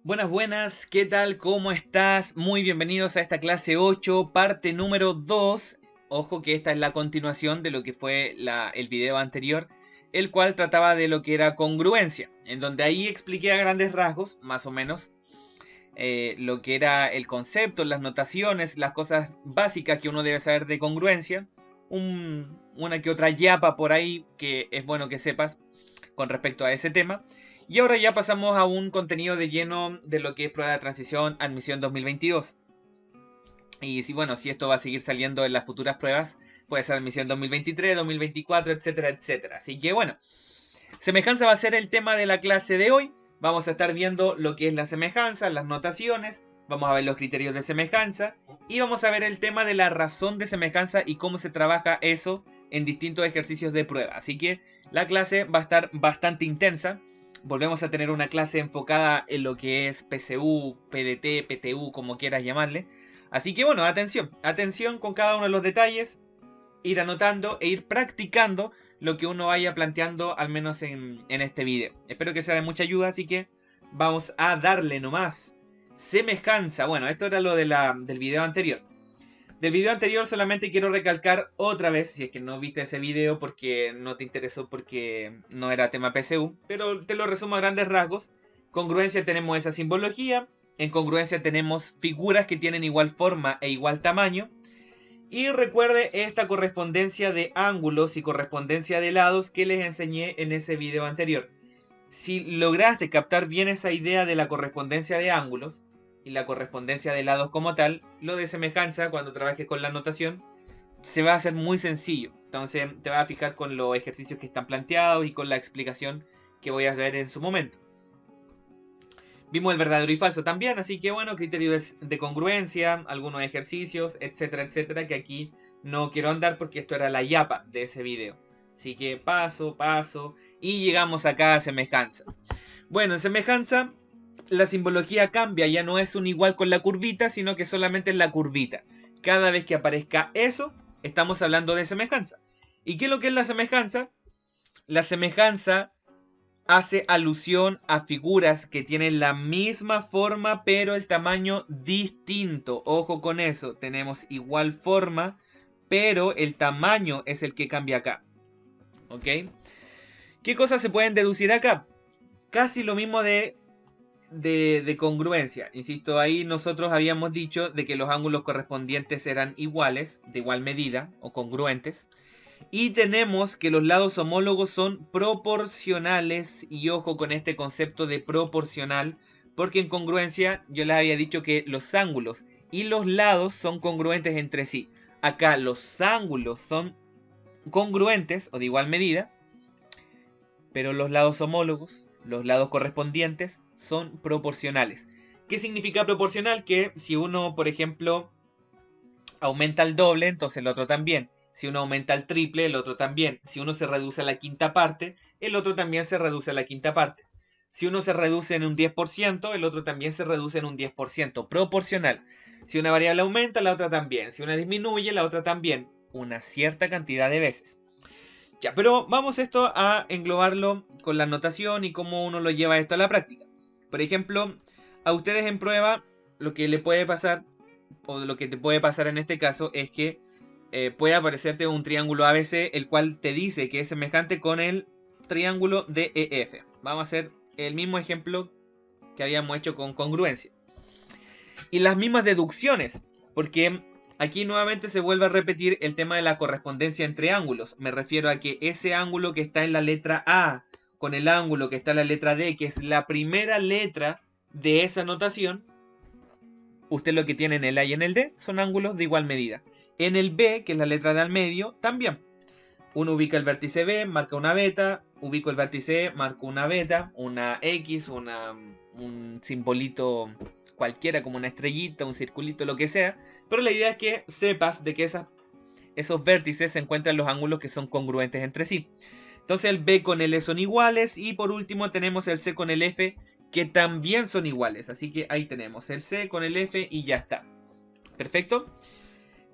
Buenas, buenas, ¿qué tal? ¿Cómo estás? Muy bienvenidos a esta clase 8, parte número 2. Ojo que esta es la continuación de lo que fue el video anterior, el cual trataba de lo que era congruencia, en donde ahí expliqué a grandes rasgos, más o menos, lo que era el concepto, las notaciones, las cosas básicas que uno debe saber de congruencia, una que otra yapa por ahí que es bueno que sepas con respecto a ese tema. Y ahora ya pasamos a un contenido de lleno de lo que es prueba de transición admisión 2022. Y si bueno, si esto va a seguir saliendo en las futuras pruebas, puede ser admisión 2023, 2024, etcétera, etcétera. Así que bueno, semejanza va a ser el tema de la clase de hoy. Vamos a estar viendo lo que es la semejanza, las notaciones, vamos a ver los criterios de semejanza y vamos a ver el tema de la razón de semejanza y cómo se trabaja eso en distintos ejercicios de prueba. Así que la clase va a estar bastante intensa. Volvemos a tener una clase enfocada en lo que es PCU, PDT, PTU, como quieras llamarle. Así que bueno, atención, atención con cada uno de los detalles, ir anotando e ir practicando lo que uno vaya planteando, al menos en este video. Espero que sea de mucha ayuda, así que vamos a darle nomás. Semejanza. Bueno, esto era lo del video anterior. Del video anterior solamente quiero recalcar otra vez, si es que no viste ese video porque no te interesó porque no era tema PSU, pero te lo resumo a grandes rasgos. Congruencia tenemos esa simbología, en congruencia tenemos figuras que tienen igual forma e igual tamaño, y recuerde esta correspondencia de ángulos y correspondencia de lados que les enseñé en ese video anterior. Si lograste captar bien esa idea de la correspondencia de ángulos y la correspondencia de lados como tal, lo de semejanza cuando trabajes con la notación se va a hacer muy sencillo. Entonces te vas a fijar con los ejercicios que están planteados y con la explicación que voy a ver en su momento. Vimos el verdadero y falso también, así que bueno, criterios de congruencia, algunos ejercicios, etcétera, etcétera, que aquí no quiero andar porque esto era la yapa de ese video. Así que paso, paso, y llegamos acá a semejanza. Bueno, en semejanza, la simbología cambia, ya no es un igual con la curvita, sino que solamente es la curvita. Cada vez que aparezca eso, estamos hablando de semejanza. ¿Y qué es lo que es la semejanza? La semejanza hace alusión a figuras que tienen la misma forma pero el tamaño distinto. Ojo con eso, tenemos igual forma pero el tamaño es el que cambia acá. ¿Ok? ¿Qué cosas se pueden deducir acá? Casi lo mismo de congruencia. Insisto, ahí nosotros habíamos dicho de que los ángulos correspondientes eran iguales, de igual medida o congruentes. Y tenemos que los lados homólogos son proporcionales. Y ojo con este concepto de proporcional, porque en congruencia yo les había dicho que los ángulos y los lados son congruentes entre sí. Acá los ángulos son congruentes o de igual medida, pero los lados homólogos, los lados correspondientes, son proporcionales. ¿Qué significa proporcional? Que si uno, por ejemplo, aumenta el doble, entonces el otro también. Si uno aumenta el triple, el otro también. Si uno se reduce a la quinta parte, el otro también se reduce a la quinta parte. Si uno se reduce en un 10%, el otro también se reduce en un 10%. Proporcional. Si una variable aumenta, la otra también. Si una disminuye, la otra también. Una cierta cantidad de veces. Ya, pero vamos esto a englobarlo con la notación y cómo uno lo lleva esto a la práctica. Por ejemplo, a ustedes en prueba, lo que le puede pasar o lo que te puede pasar en este caso es que puede aparecerte un triángulo ABC, el cual te dice que es semejante con el triángulo DEF. Vamos a hacer el mismo ejemplo que habíamos hecho con congruencia. Y las mismas deducciones, porque aquí nuevamente se vuelve a repetir el tema de la correspondencia entre ángulos. Me refiero a que ese ángulo que está en la letra A con el ángulo que está en la letra D, que es la primera letra de esa notación, usted lo que tiene en el A y en el D son ángulos de igual medida. En el B, que es la letra de al medio, también. Uno ubica el vértice B, marca una beta, ubico el vértice E, marco una beta, una X, un simbolito cualquiera como una estrellita, un circulito, lo que sea. Pero la idea es que sepas de que esos vértices se encuentran los ángulos que son congruentes entre sí. Entonces el B con el E son iguales y por último tenemos el C con el F que también son iguales. Así que ahí tenemos el C con el F y ya está. Perfecto.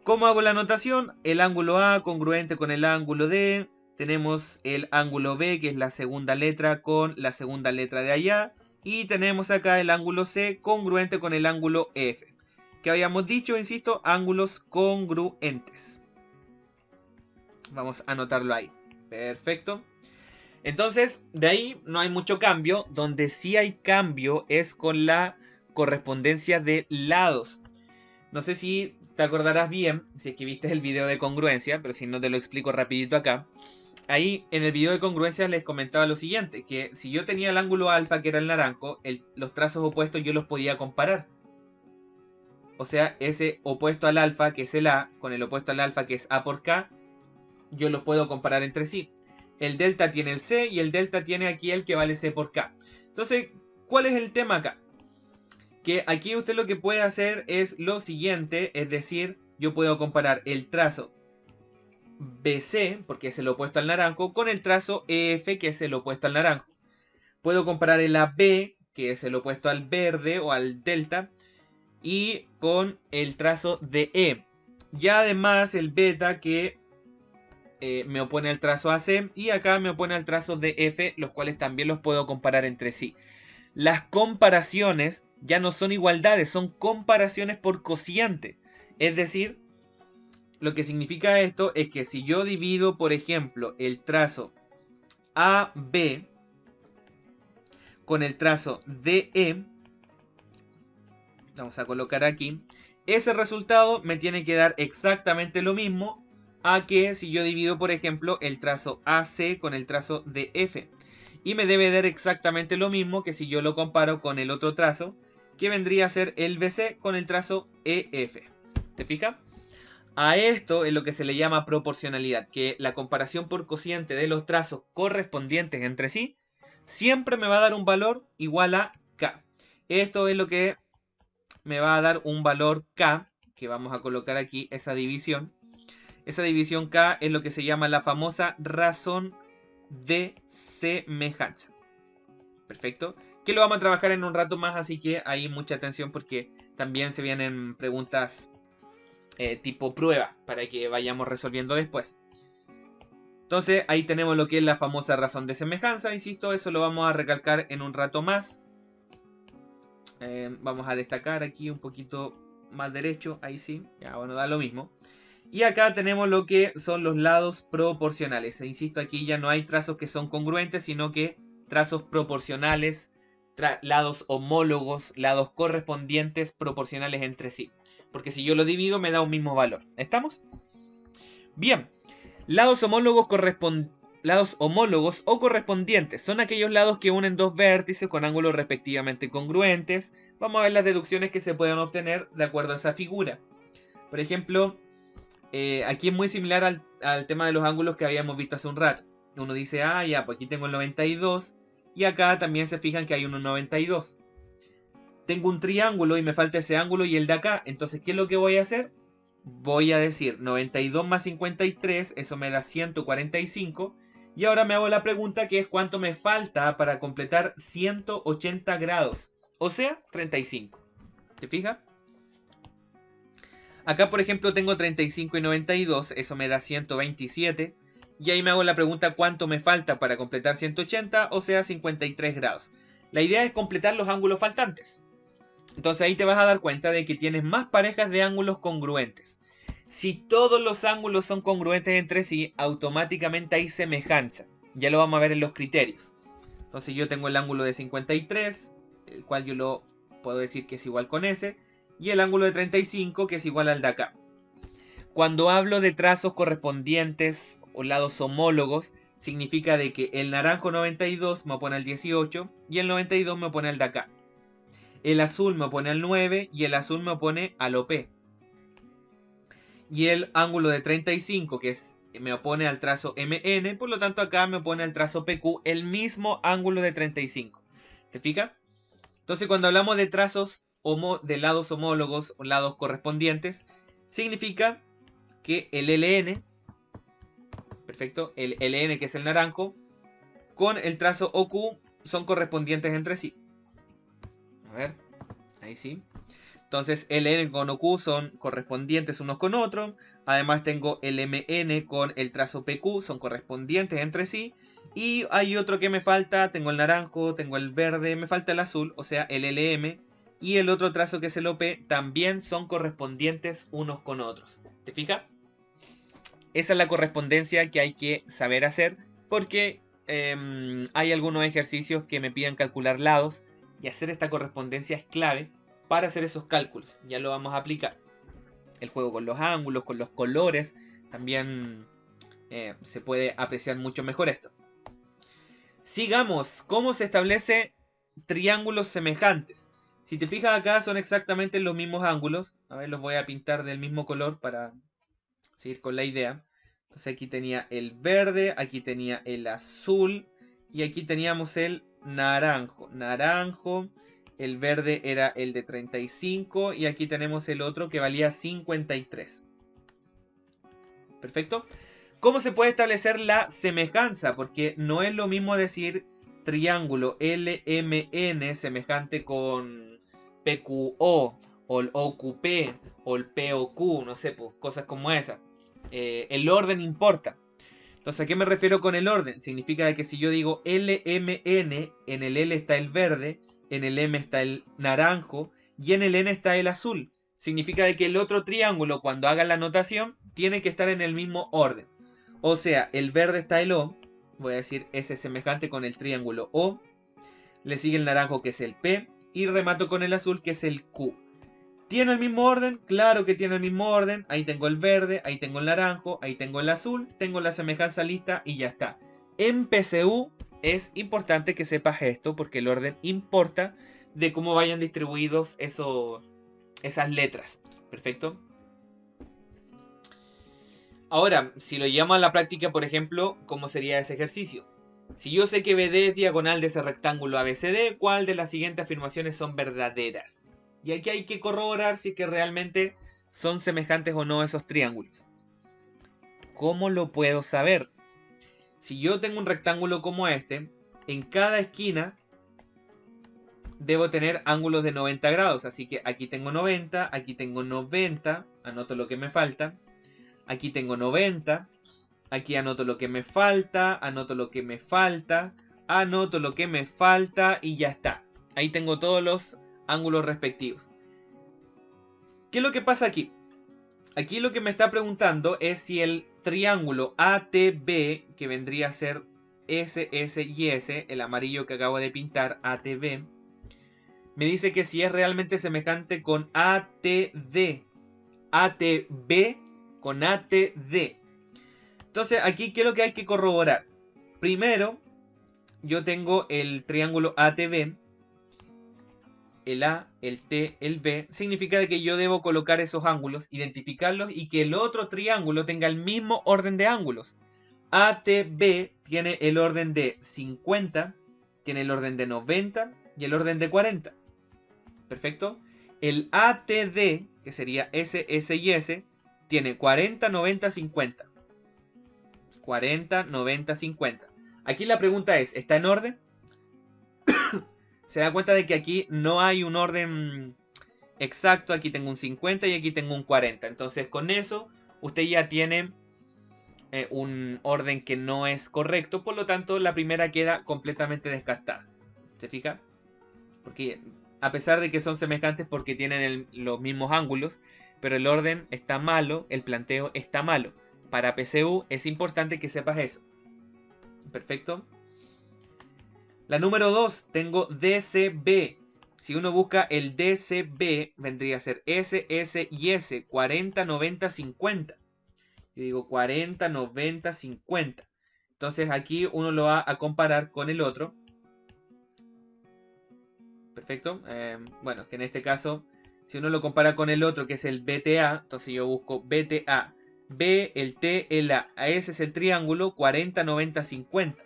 ¿Cómo hago la notación? El ángulo A congruente con el ángulo D. Tenemos el ángulo B, que es la segunda letra con la segunda letra de allá. Y tenemos acá el ángulo C congruente con el ángulo EF. Que habíamos dicho, insisto, ángulos congruentes. Vamos a anotarlo ahí. Perfecto. Entonces, de ahí no hay mucho cambio. Donde sí hay cambio es con la correspondencia de lados. No sé si te acordarás bien, si es que viste el video de congruencia, pero si no te lo explico rapidito acá. Ahí en el video de congruencia les comentaba lo siguiente, que si yo tenía el ángulo alfa, que era el naranjo, los trazos opuestos yo los podía comparar. O sea, ese opuesto al alfa, que es el A, con el opuesto al alfa, que es A por K, yo los puedo comparar entre sí. El delta tiene el C y el delta tiene aquí el que vale C por K. Entonces, ¿cuál es el tema acá? Que aquí usted lo que puede hacer es lo siguiente, es decir, yo puedo comparar el trazo BC, porque es el opuesto al naranjo, con el trazo EF, que es el opuesto al naranjo. Puedo comparar el AB, que es el opuesto al verde o al delta, y con el trazo DE. Ya además el beta, que me opone al trazo AC, y acá me opone al trazo DF, los cuales también los puedo comparar entre sí. Las comparaciones ya no son igualdades, son comparaciones por cociente. Es decir, lo que significa esto es que si yo divido, por ejemplo, el trazo AB con el trazo DE, vamos a colocar aquí, ese resultado me tiene que dar exactamente lo mismo a que si yo divido, por ejemplo, el trazo AC con el trazo DF. Y me debe dar exactamente lo mismo que si yo lo comparo con el otro trazo, que vendría a ser el BC con el trazo EF. ¿Te fijas? A esto es lo que se le llama proporcionalidad, que la comparación por cociente de los trazos correspondientes entre sí siempre me va a dar un valor igual a K. Esto es lo que me va a dar un valor K, que vamos a colocar aquí esa división. Esa división K es lo que se llama la famosa razón de semejanza. Perfecto. Que lo vamos a trabajar en un rato más, así que ahí mucha atención porque también se vienen preguntas tipo prueba para que vayamos resolviendo después. Entonces ahí tenemos lo que es la famosa razón de semejanza. Insisto, eso lo vamos a recalcar en un rato más. Vamos a destacar aquí un poquito más derecho. Ahí sí, ya bueno, da lo mismo. Y acá tenemos lo que son los lados proporcionales. E insisto, aquí ya no hay trazos que son congruentes, sino que trazos proporcionales, lados homólogos, lados correspondientes proporcionales entre sí. Porque si yo lo divido me da un mismo valor. ¿Estamos? Bien. Lados homólogos o correspondientes son aquellos lados que unen dos vértices con ángulos respectivamente congruentes. Vamos a ver las deducciones que se pueden obtener de acuerdo a esa figura. Por ejemplo, aquí es muy similar al tema de los ángulos que habíamos visto hace un rato. Uno dice, ah, ya, pues aquí tengo el 92. Y acá también se fijan que hay un 92. Tengo un triángulo y me falta ese ángulo y el de acá. Entonces, ¿qué es lo que voy a hacer? Voy a decir 92 más 53, eso me da 145. Y ahora me hago la pregunta que es cuánto me falta para completar 180 grados. O sea, 35. ¿Te fijas? Acá, por ejemplo, tengo 35 y 92, eso me da 127. Y ahí me hago la pregunta cuánto me falta para completar 180, o sea, 53 grados. La idea es completar los ángulos faltantes. Entonces ahí te vas a dar cuenta de que tienes más parejas de ángulos congruentes. Si todos los ángulos son congruentes entre sí, automáticamente hay semejanza. Ya lo vamos a ver en los criterios. Entonces yo tengo el ángulo de 53, el cual yo lo puedo decir que es igual con ese. Y el ángulo de 35, que es igual al de acá. Cuando hablo de trazos correspondientes o lados homólogos, significa de que el naranjo 92 me opone al 18 y el 92 me opone al de acá. El azul me opone al 9 y el azul me opone al OP. Y el ángulo de 35, que me opone al trazo MN, por lo tanto acá me opone al trazo PQ, el mismo ángulo de 35. ¿Te fijas? Entonces cuando hablamos de trazos de lados homólogos o lados correspondientes, significa que el LN, perfecto, el LN que es el naranjo, con el trazo OQ son correspondientes entre sí. A ver, ahí sí. Entonces LN con OQ son correspondientes unos con otros. Además tengo el MN con el trazo PQ, son correspondientes entre sí. Y hay otro que me falta, tengo el naranjo, tengo el verde, me falta el azul, o sea, el LM. Y el otro trazo que es el OP también son correspondientes unos con otros. ¿Te fijas? Esa es la correspondencia que hay que saber hacer porque hay algunos ejercicios que me piden calcular lados y hacer esta correspondencia es clave para hacer esos cálculos. Ya lo vamos a aplicar. El juego con los ángulos, con los colores, también se puede apreciar mucho mejor esto. Sigamos, ¿cómo se establece triángulos semejantes? Si te fijas acá son exactamente los mismos ángulos. A ver, los voy a pintar del mismo color para seguir con la idea. Entonces aquí tenía el verde, aquí tenía el azul y aquí teníamos el naranjo. Naranjo, el verde era el de 35 y aquí tenemos el otro que valía 53. Perfecto. ¿Cómo se puede establecer la semejanza? Porque no es lo mismo decir triángulo LMN semejante con PQO o el OQP o el POQ, no sé, pues cosas como esas. El orden importa. Entonces, ¿a qué me refiero con el orden? Significa que si yo digo LMN, en el L está el verde, en el M está el naranjo y en el N está el azul. Significa que el otro triángulo, cuando haga la notación, tiene que estar en el mismo orden. O sea, el verde está el O, voy a decir S semejante con el triángulo O, le sigue el naranjo que es el P y remato con el azul que es el Q. ¿Tiene el mismo orden? Claro que tiene el mismo orden. Ahí tengo el verde, ahí tengo el naranjo, ahí tengo el azul, tengo la semejanza lista y ya está. En PCU es importante que sepas esto porque el orden importa de cómo vayan distribuidos esas letras. ¿Perfecto? Ahora, si lo llevamos a la práctica, por ejemplo, ¿cómo sería ese ejercicio? Si yo sé que BD es diagonal de ese rectángulo ABCD, ¿cuál de las siguientes afirmaciones son verdaderas? Y aquí hay que corroborar si es que realmente son semejantes o no esos triángulos. ¿Cómo lo puedo saber? Si yo tengo un rectángulo como este, en cada esquina debo tener ángulos de 90 grados. Así que aquí tengo 90, aquí tengo 90, anoto lo que me falta. Aquí tengo 90, aquí anoto lo que me falta, anoto lo que me falta, anoto lo que me falta y ya está. Ahí tengo todos los ángulos respectivos. ¿Qué es lo que pasa aquí? Aquí lo que me está preguntando es si el triángulo ATB, que vendría a ser SS y S, el amarillo que acabo de pintar, ATB, me dice que si es realmente semejante con ATD. ATB con ATD. Entonces, aquí, ¿qué es lo que hay que corroborar? Primero, yo tengo el triángulo ATB, el A, el T, el B. Significa que yo debo colocar esos ángulos, identificarlos y que el otro triángulo tenga el mismo orden de ángulos. ATB tiene el orden de 50, tiene el orden de 90 y el orden de 40. ¿Perfecto? El ATD, que sería S, S y S, tiene 40, 90, 50. 40, 90, 50. Aquí la pregunta es, ¿está en orden? Se da cuenta de que aquí no hay un orden exacto. Aquí tengo un 50 y aquí tengo un 40. Entonces con eso usted ya tiene un orden que no es correcto. Por lo tanto la primera queda completamente descartada. ¿Se fija? Porque a pesar de que son semejantes porque tienen los mismos ángulos, pero el orden está malo, el planteo está malo. Para PCU es importante que sepas eso. Perfecto. La número 2, tengo DCB. Si uno busca el DCB, vendría a ser S, S y S, 40, 90, 50. Yo digo 40, 90, 50. Entonces aquí uno lo va a comparar con el otro. Perfecto. Bueno, que en este caso, si uno lo compara con el otro, que es el BTA, entonces yo busco BTA. B, el T, el A. Ese es el triángulo 40, 90, 50.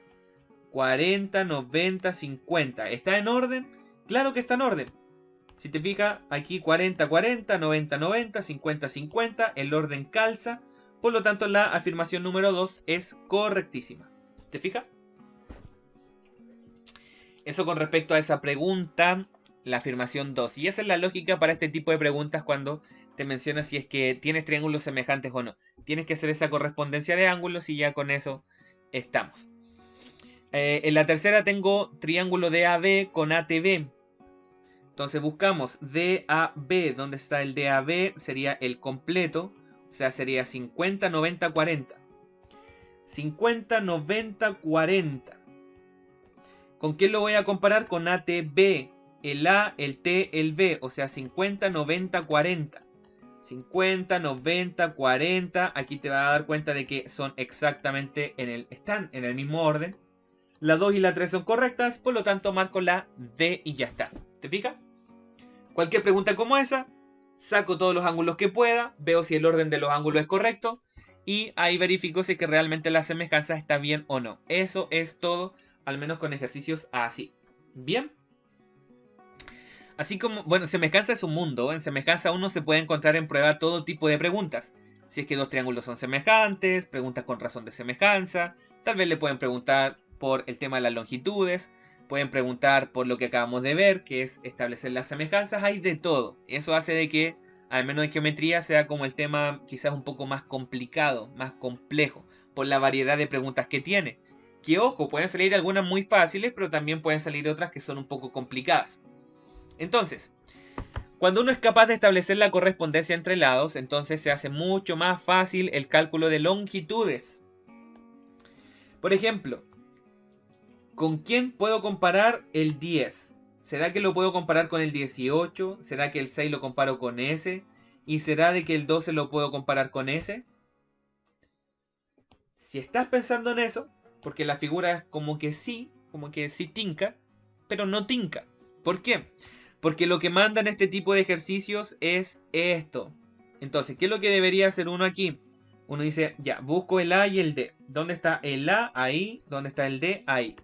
40, 90, 50. ¿Está en orden? Claro que está en orden. Si te fijas, aquí 40, 40, 90, 90, 50, 50. El orden calza. Por lo tanto, la afirmación número 2 es correctísima. ¿Te fijas? Eso con respecto a esa pregunta, la afirmación 2. Y esa es la lógica para este tipo de preguntas cuando te menciona si es que tienes triángulos semejantes o no. Tienes que hacer esa correspondencia de ángulos y ya con eso estamos. En la tercera tengo triángulo DAB con ATB. Entonces buscamos DAB. ¿Dónde está el DAB? Sería el completo. O sea, sería 50, 90, 40. 50, 90, 40. ¿Con quién lo voy a comparar? Con ATB. El A, el T, el B. O sea, 50, 90, 40. 50, 90, 40. Aquí te vas a dar cuenta de que son exactamente están en el mismo orden. La 2 y la 3 son correctas, por lo tanto marco la D y ya está. ¿Te fijas? Cualquier pregunta como esa, saco todos los ángulos que pueda, veo si el orden de los ángulos es correcto y ahí verifico si es que realmente la semejanza está bien o no. Eso es todo, al menos con ejercicios así. ¿Bien? Así como, bueno, semejanza es un mundo. En semejanza uno se puede encontrar en prueba todo tipo de preguntas. Si es que dos triángulos son semejantes, preguntas con razón de semejanza. Tal vez le pueden preguntar por el tema de las longitudes. Pueden preguntar por lo que acabamos de ver, que es establecer las semejanzas. Hay de todo. Eso hace de que, al menos en geometría, sea como el tema quizás un poco más complicado, más complejo, por la variedad de preguntas que tiene. Que ojo, pueden salir algunas muy fáciles, pero también pueden salir otras que son un poco complicadas. Entonces, cuando uno es capaz de establecer la correspondencia entre lados, entonces se hace mucho más fácil el cálculo de longitudes. Por ejemplo, ¿con quién puedo comparar el 10? ¿Será que lo puedo comparar con el 18? ¿Será que el 6 lo comparo con ese? ¿Y será de que el 12 lo puedo comparar con ese? Si estás pensando en eso, porque la figura es como que sí tinca, pero no tinca. ¿Por qué? Porque lo que manda en este tipo de ejercicios es esto. Entonces, ¿qué es lo que debería hacer uno aquí? Uno dice, ya, busco el A y el D. ¿Dónde está el A? Ahí. ¿Dónde está el D? Ahí.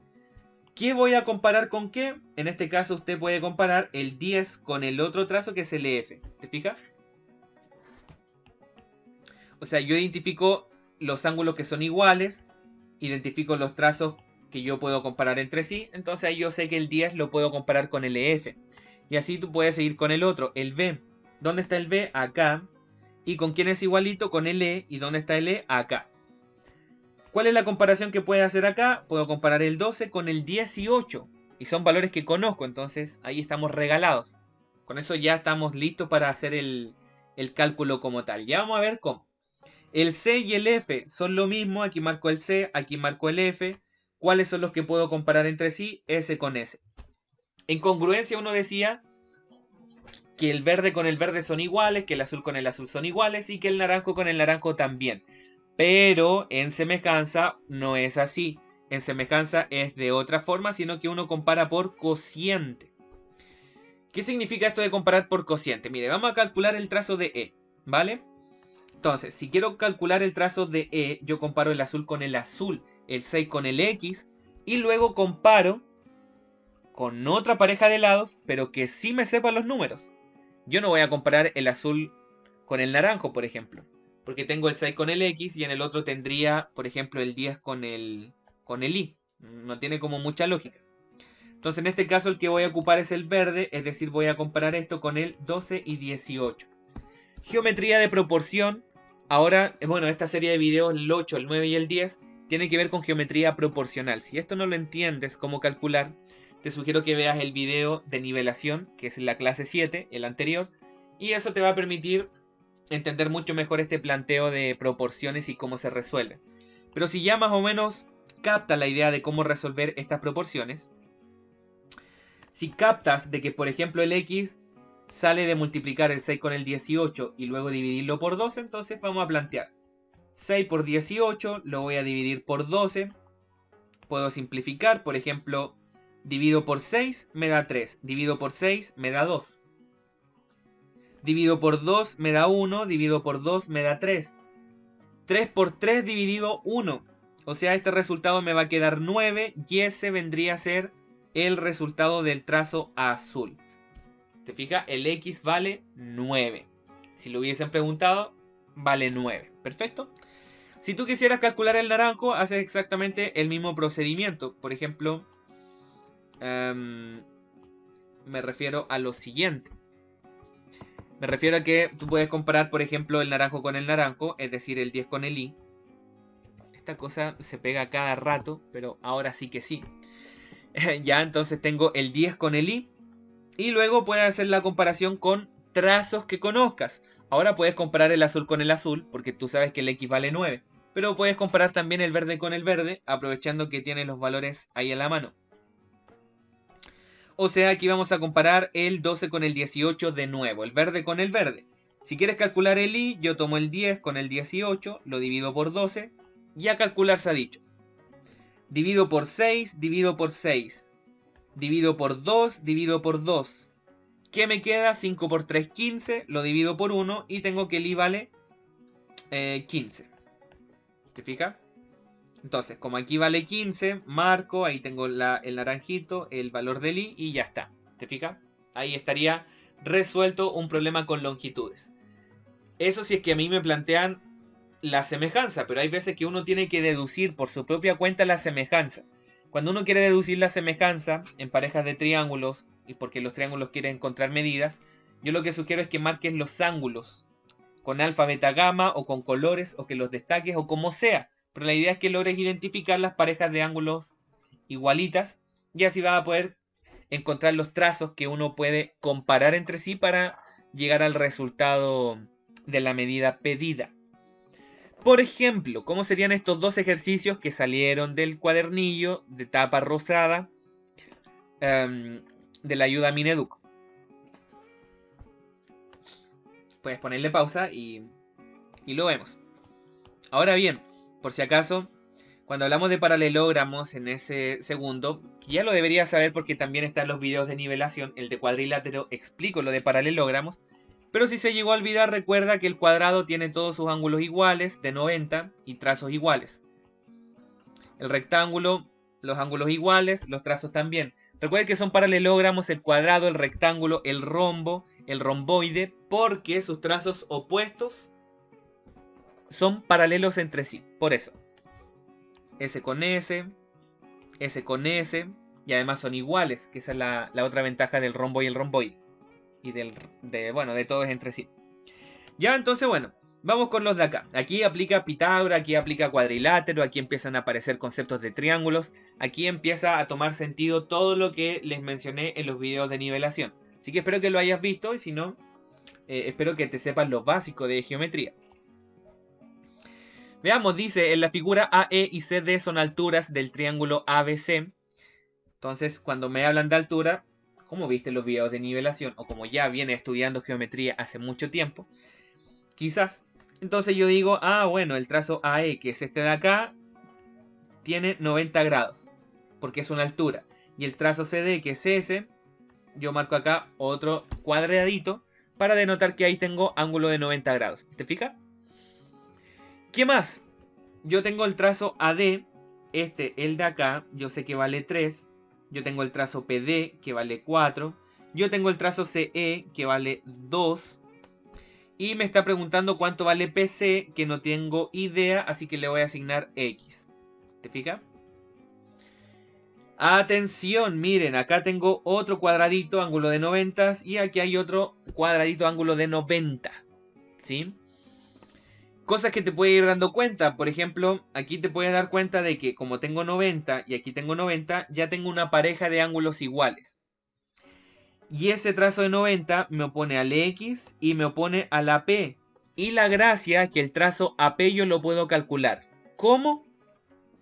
¿Qué voy a comparar con qué? En este caso usted puede comparar el 10 con el otro trazo que es el F. ¿Te fijas? O sea, yo identifico los ángulos que son iguales, identifico los trazos que yo puedo comparar entre sí, entonces ahí yo sé que el 10 lo puedo comparar con el EF. Y así tú puedes seguir con el otro, el B. ¿Dónde está el B? Acá. ¿Y con quién es igualito? Con el E. ¿Y dónde está el E? Acá. ¿Cuál es la comparación que puedo hacer acá? Puedo comparar el 12 con el 18. Y son valores que conozco, entonces ahí estamos regalados. Con eso ya estamos listos para hacer el cálculo como tal. Ya vamos a ver cómo. El C y el F son lo mismo. Aquí marco el C, aquí marco el F. ¿Cuáles son los que puedo comparar entre sí? S con S. En congruencia uno decía que el verde con el verde son iguales, que el azul con el azul son iguales y que el naranjo con el naranjo también. Pero en semejanza no es así. En semejanza es de otra forma, sino que uno compara por cociente. ¿Qué significa esto de comparar por cociente? Mire, vamos a calcular el trazo de E, ¿vale? Entonces, si quiero calcular el trazo de E, yo comparo el azul con el azul, el 6 con el X, y luego comparo con otra pareja de lados, pero que sí me sepa los números. Yo no voy a comparar el azul con el naranjo, por ejemplo, porque tengo el 6 con el X y en el otro tendría, por ejemplo, el 10 con el Y. No tiene como mucha lógica. Entonces, en este caso, el que voy a ocupar es el verde, es decir, voy a comparar esto con el 12 y 18. Geometría de proporción. Ahora, bueno, esta serie de videos, el 8, el 9 y el 10, tiene que ver con geometría proporcional. Si esto no lo entiendes cómo calcular, te sugiero que veas el video de nivelación, que es la clase 7, el anterior, y eso te va a permitir entender mucho mejor este planteo de proporciones y cómo se resuelve. Pero si ya más o menos captas la idea de cómo resolver estas proporciones, si captas de que, por ejemplo, el X sale de multiplicar el 6 con el 18 y luego dividirlo por 12, entonces vamos a plantear 6 por 18, lo voy a dividir por 12. Puedo simplificar, por ejemplo, divido por 6 me da 3, divido por 6 me da 2. Divido por 2 me da 1, divido por 2 me da 3. 3 por 3 dividido 1. O sea, este resultado me va a quedar 9 y ese vendría a ser el resultado del trazo azul. ¿Te fijas? El X vale 9. Si lo hubiesen preguntado, vale 9. ¿Perfecto? Si tú quisieras calcular el naranjo, haces exactamente el mismo procedimiento. Por ejemplo, me refiero a lo siguiente. Me refiero a que tú puedes comparar, por ejemplo, el naranjo con el naranjo, es decir, el 10 con el Y. Esta cosa se pega cada rato, pero ahora sí que sí. Ya, entonces tengo el 10 con el i. Y luego puedes hacer la comparación con trazos que conozcas. Ahora puedes comparar el azul con el azul, porque tú sabes que el X vale 9. Pero puedes comparar también el verde con el verde, aprovechando que tienes los valores ahí en la mano. O sea, aquí vamos a comparar el 12 con el 18 de nuevo, el verde con el verde. Si quieres calcular el i, yo tomo el 10 con el 18, lo divido por 12, y a calcular se ha dicho. Divido por 6, divido por 6. Divido por 2, divido por 2. ¿Qué me queda? 5 por 3, 15. Lo divido por 1 y tengo que el i vale 15. ¿Te fijas? Entonces, como aquí vale 15, marco, ahí tengo el naranjito, el valor del i y ya está. ¿Te fijas? Ahí estaría resuelto un problema con longitudes. Eso si es que a mí me plantean la semejanza, pero hay veces que uno tiene que deducir por su propia cuenta la semejanza. Cuando uno quiere deducir la semejanza en parejas de triángulos, y porque los triángulos quieren encontrar medidas, yo lo que sugiero es que marques los ángulos con alfa, beta, gamma, o con colores, o que los destaques, o como sea. Pero la idea es que logres identificar las parejas de ángulos igualitas, y así vas a poder encontrar los trazos que uno puede comparar entre sí para llegar al resultado de la medida pedida. Por ejemplo, ¿cómo serían estos dos ejercicios que salieron del cuadernillo de tapa rosada de la ayuda Mineduc? Puedes ponerle pausa y lo vemos. Ahora bien, por si acaso, cuando hablamos de paralelogramos en ese segundo, ya lo deberías saber porque también están los videos de nivelación, el de cuadrilátero explico lo de paralelogramos, pero si se llegó a olvidar recuerda que el cuadrado tiene todos sus ángulos iguales de 90 y trazos iguales. El rectángulo, los ángulos iguales, los trazos también. Recuerden que son paralelogramos el cuadrado, el rectángulo, el rombo, el romboide, porque sus trazos opuestos son paralelos entre sí. Por eso. S con S, S con S, y además son iguales, que esa es la otra ventaja del rombo y el romboide. Y de todos entre sí. Ya, entonces, bueno, vamos con los de acá. Aquí aplica Pitágoras, aquí aplica cuadrilátero, aquí empiezan a aparecer conceptos de triángulos. Aquí empieza a tomar sentido todo lo que les mencioné en los videos de nivelación. Así que espero que lo hayas visto y si no, espero que te sepas lo básico de geometría. Veamos, dice, en la figura AE y CD son alturas del triángulo ABC. Entonces, cuando me hablan de altura, como viste en los videos de nivelación, o como ya viene estudiando geometría hace mucho tiempo, quizás, entonces yo digo, bueno, el trazo AE, que es este de acá, tiene 90 grados, porque es una altura. Y el trazo CD, que es ese, yo marco acá otro cuadradito, para denotar que ahí tengo ángulo de 90 grados. ¿Te fijas? ¿Qué más? Yo tengo el trazo AD, el de acá, yo sé que vale 3. Yo tengo el trazo PD, que vale 4. Yo tengo el trazo CE, que vale 2. Y me está preguntando cuánto vale PC, que no tengo idea, así que le voy a asignar X. ¿Te fijas? Atención, miren, acá tengo otro cuadradito, ángulo de 90, y aquí hay otro cuadradito, ángulo de 90. ¿Sí? Cosas que te puedes ir dando cuenta. Por ejemplo, aquí te puedes dar cuenta de que como tengo 90 y aquí tengo 90, ya tengo una pareja de ángulos iguales. Y ese trazo de 90 me opone al X y me opone a la P. Y la gracia es que el trazo AP yo lo puedo calcular. ¿Cómo?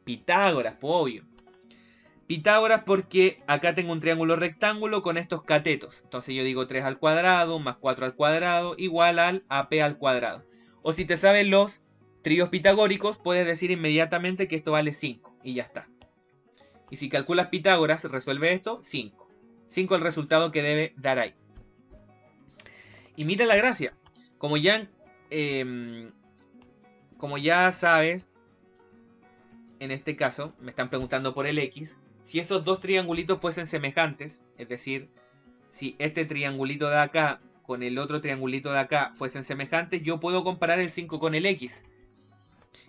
Pitágoras, pues obvio. Pitágoras porque acá tengo un triángulo rectángulo con estos catetos. Entonces yo digo 3 al cuadrado más 4 al cuadrado igual al AP al cuadrado. O si te saben los tríos pitagóricos, puedes decir inmediatamente que esto vale 5 y ya está. Y si calculas Pitágoras, resuelve esto, 5. 5 el resultado que debe dar ahí. Y mira la gracia. Como ya sabes, en este caso, me están preguntando por el X. Si esos dos triangulitos fuesen semejantes, es decir, si este triangulito de acá con el otro triangulito de acá fuesen semejantes, yo puedo comparar el 5 con el X.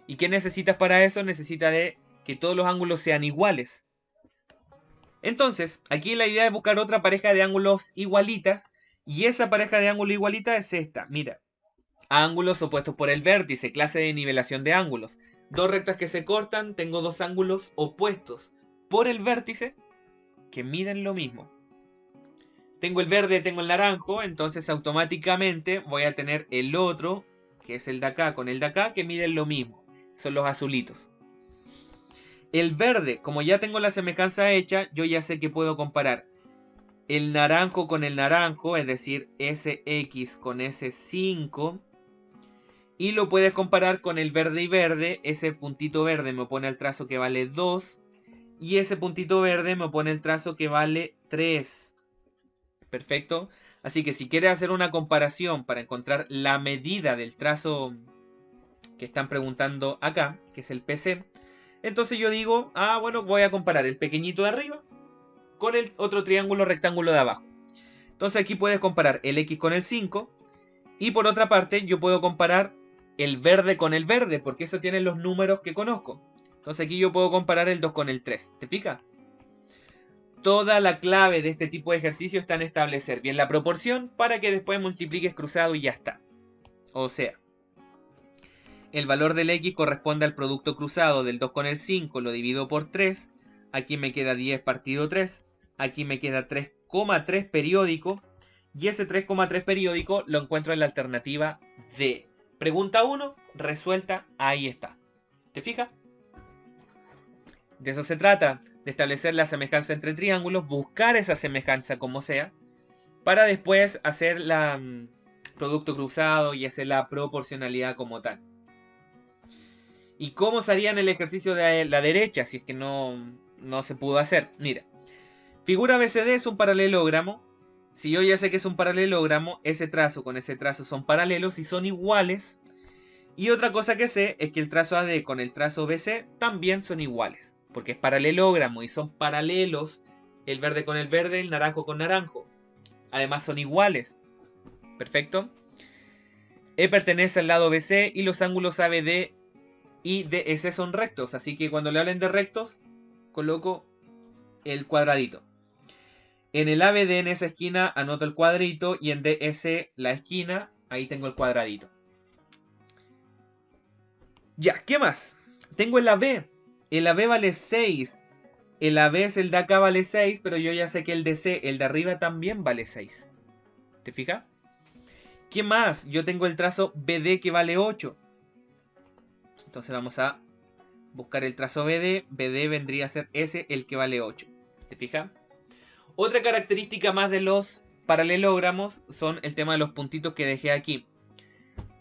¿Y qué necesitas para eso? Necesitas de que todos los ángulos sean iguales. Entonces, aquí la idea es buscar otra pareja de ángulos igualitas. Y esa pareja de ángulos igualitas es esta. Mira, ángulos opuestos por el vértice, clase de nivelación de ángulos. Dos rectas que se cortan, tengo dos ángulos opuestos por el vértice que miden lo mismo. Tengo el verde, tengo el naranjo, entonces automáticamente voy a tener el otro, que es el de acá, con el de acá, que miden lo mismo. Son los azulitos. El verde, como ya tengo la semejanza hecha, yo ya sé que puedo comparar el naranjo con el naranjo, es decir, SX con S5. Y lo puedes comparar con el verde y verde. Ese puntito verde me opone el trazo que vale 2. Y ese puntito verde me opone el trazo que vale 3. Perfecto. Así que si quieres hacer una comparación para encontrar la medida del trazo que están preguntando acá, que es el PC, entonces yo digo, bueno, voy a comparar el pequeñito de arriba con el otro triángulo rectángulo de abajo. Entonces aquí puedes comparar el X con el 5. Y por otra parte yo puedo comparar el verde con el verde, porque eso tiene los números que conozco. Entonces aquí yo puedo comparar el 2 con el 3. ¿Te fijas? Toda la clave de este tipo de ejercicio está en establecer bien la proporción para que después multipliques cruzado y ya está. O sea, el valor del X corresponde al producto cruzado del 2 con el 5, lo divido por 3. Aquí me queda 10 partido 3. Aquí me queda 3,3 periódico. Y ese 3,3 periódico lo encuentro en la alternativa D. Pregunta 1, resuelta, ahí está. ¿Te fijas? De eso se trata, de establecer la semejanza entre triángulos, buscar esa semejanza como sea, para después hacer la producto cruzado y hacer la proporcionalidad como tal. ¿Y cómo se haría en el ejercicio de la derecha si es que no se pudo hacer? Mira, figura BCD es un paralelogramo. Si yo ya sé que es un paralelogramo, ese trazo con ese trazo son paralelos y son iguales. Y otra cosa que sé es que el trazo AD con el trazo BC también son iguales. Porque es paralelogramo y son paralelos el verde con el verde, el naranjo con naranjo. Además son iguales. Perfecto. E pertenece al lado BC y los ángulos ABD y DEC son rectos. Así que cuando le hablen de rectos, coloco el cuadradito. En el ABD en esa esquina anoto el cuadrito y en DEC la esquina, ahí tengo el cuadradito. Ya, ¿qué más? Tengo el AB. El AB vale 6. El AB es el de acá vale 6, pero yo ya sé que el DC, el de arriba también vale 6. ¿Te fijas? ¿Qué más? Yo tengo el trazo BD que vale 8. Entonces vamos a buscar el trazo BD. BD vendría a ser ese, el que vale 8. ¿Te fijas? Otra característica más de los paralelogramos son el tema de los puntitos que dejé aquí.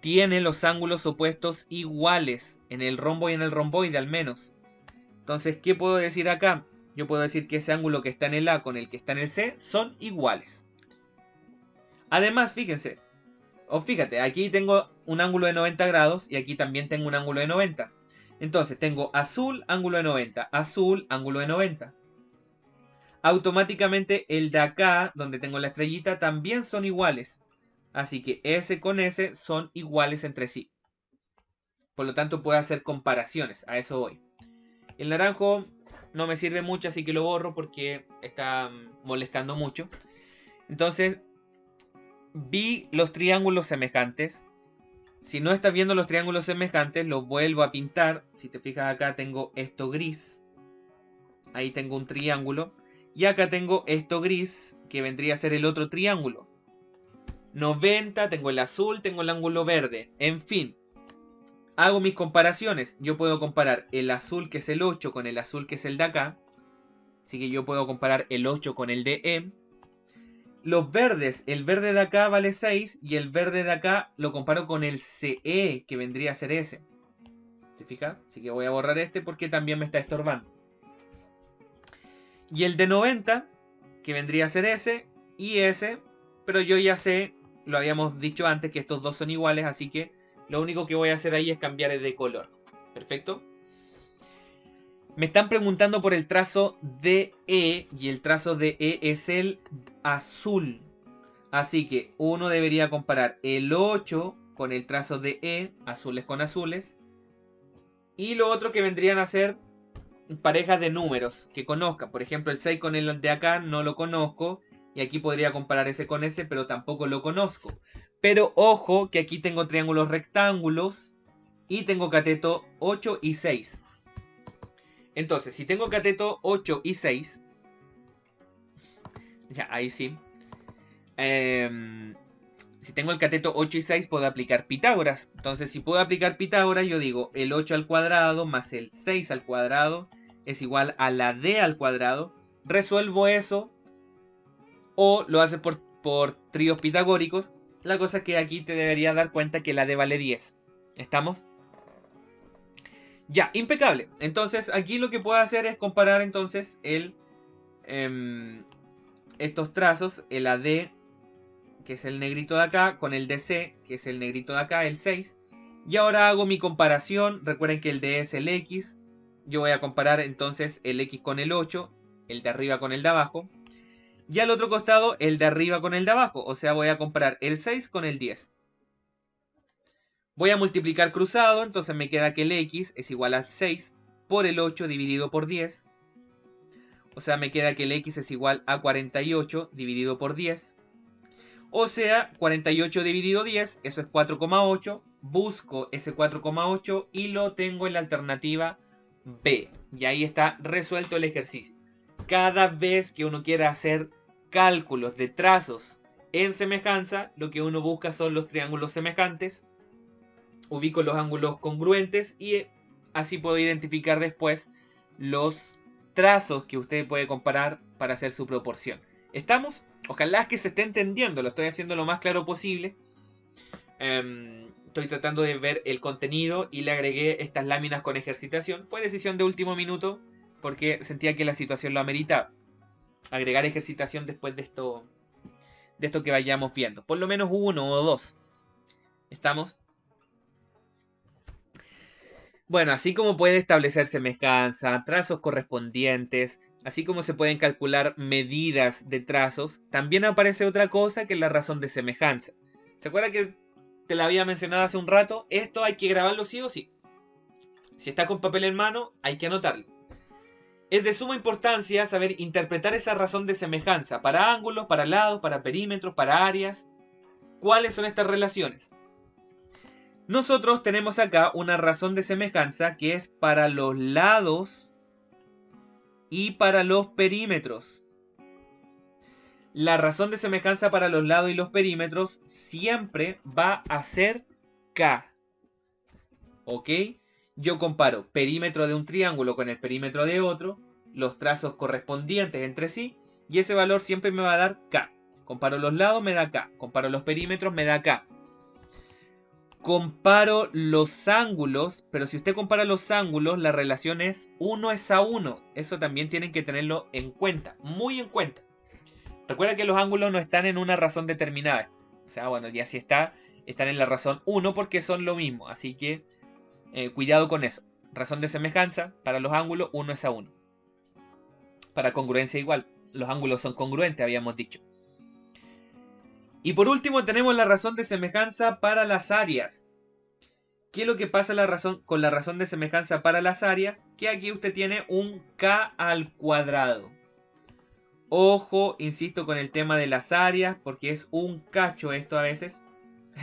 Tiene los ángulos opuestos iguales en el rombo y en el romboide al menos. Entonces, ¿qué puedo decir acá? Yo puedo decir que ese ángulo que está en el A con el que está en el C son iguales. Además, fíjense, fíjate, aquí tengo un ángulo de 90 grados y aquí también tengo un ángulo de 90. Entonces, tengo azul, ángulo de 90, azul, ángulo de 90. Automáticamente el de acá, donde tengo la estrellita, también son iguales. Así que S con S son iguales entre sí. Por lo tanto, puedo hacer comparaciones. A eso voy. El naranjo no me sirve mucho, así que lo borro porque está molestando mucho. Entonces, vi los triángulos semejantes. Si no estás viendo los triángulos semejantes, los vuelvo a pintar. Si te fijas acá tengo esto gris. Ahí tengo un triángulo. Y acá tengo esto gris, que vendría a ser el otro triángulo. 90, tengo el azul, tengo el ángulo verde. En fin, hago mis comparaciones. Yo puedo comparar el azul que es el 8 con el azul que es el de acá. Así que yo puedo comparar el 8 con el de E. Los verdes, el verde de acá vale 6 y el verde de acá lo comparo con el CE, que vendría a ser ese. ¿Te fijas? Así que voy a borrar este porque también me está estorbando. Y el de 90, que vendría a ser ese y ese, pero yo ya sé, lo habíamos dicho antes, que estos dos son iguales, así que lo único que voy a hacer ahí es cambiar de color. ¿Perfecto? Me están preguntando por el trazo DE y el trazo DE es el azul. Así que uno debería comparar el 8 con el trazo DE, azules con azules. Y lo otro que vendrían a ser parejas de números que conozca. Por ejemplo, el 6 con el de acá no lo conozco. Y aquí podría comparar ese con ese, pero tampoco lo conozco. Pero ojo que aquí tengo triángulos rectángulos y tengo cateto 8 y 6. Entonces, si tengo cateto 8 y 6, ya, ahí sí. Si tengo el cateto 8 y 6, puedo aplicar Pitágoras. Entonces, si puedo aplicar Pitágoras, yo digo el 8 al cuadrado más el 6 al cuadrado es igual a la d al cuadrado. Resuelvo eso, o lo hace por tríos pitagóricos. La cosa es que aquí te deberías dar cuenta que la d vale 10. ¿Estamos? Ya, impecable. Entonces, aquí lo que puedo hacer es comparar entonces estos trazos, el AD, que es el negrito de acá, con el DC, que es el negrito de acá, el 6. Y ahora hago mi comparación. Recuerden que el D es el X. Yo voy a comparar entonces el X con el 8, el de arriba con el de abajo. Y al otro costado, el de arriba con el de abajo. O sea, voy a comparar el 6 con el 10. Voy a multiplicar cruzado, entonces me queda que el X es igual a 6 por el 8 dividido por 10. O sea, me queda que el X es igual a 48 dividido por 10. O sea, 48 dividido 10, eso es 4,8. Busco ese 4,8 y lo tengo en la alternativa B. Y ahí está resuelto el ejercicio. Cada vez que uno quiera hacer cálculos de trazos en semejanza, lo que uno busca son los triángulos semejantes. Ubico los ángulos congruentes y así puedo identificar después los trazos que usted puede comparar para hacer su proporción. ¿Estamos? Ojalá que se esté entendiendo, lo estoy haciendo lo más claro posible. Estoy tratando de ver el contenido y le agregué estas láminas con ejercitación. Fue decisión de último minuto porque sentía que la situación lo ameritaba. Agregar ejercitación después de esto que vayamos viendo. Por lo menos uno o dos. ¿Estamos? Bueno, así como puede establecer semejanza, trazos correspondientes, así como se pueden calcular medidas de trazos, también aparece otra cosa que es la razón de semejanza. ¿Se acuerda que te la había mencionado hace un rato? Esto hay que grabarlo sí o sí. Si está con papel en mano, hay que anotarlo. Es de suma importancia saber interpretar esa razón de semejanza para ángulos, para lados, para perímetros, para áreas. ¿Cuáles son estas relaciones? Nosotros tenemos acá una razón de semejanza que es para los lados y para los perímetros. La razón de semejanza para los lados y los perímetros siempre va a ser K. ¿Ok? Yo comparo perímetro de un triángulo con el perímetro de otro, los trazos correspondientes entre sí, y ese valor siempre me va a dar K. Comparo los lados, me da K. Comparo los perímetros, me da K. Comparo los ángulos, pero si usted compara los ángulos, la relación es 1 es a 1. Eso también tienen que tenerlo en cuenta, muy en cuenta. Recuerda que los ángulos no están en una razón determinada. O sea, bueno, ya si están en la razón 1 porque son lo mismo. Así que cuidado con eso. Razón de semejanza, para los ángulos 1 es a 1. Para congruencia igual, los ángulos son congruentes, habíamos dicho. Y por último tenemos la razón de semejanza para las áreas. ¿Qué es lo que pasa con la razón de semejanza para las áreas? Que aquí usted tiene un K al cuadrado. Ojo, insisto con el tema de las áreas, porque es un cacho esto a veces.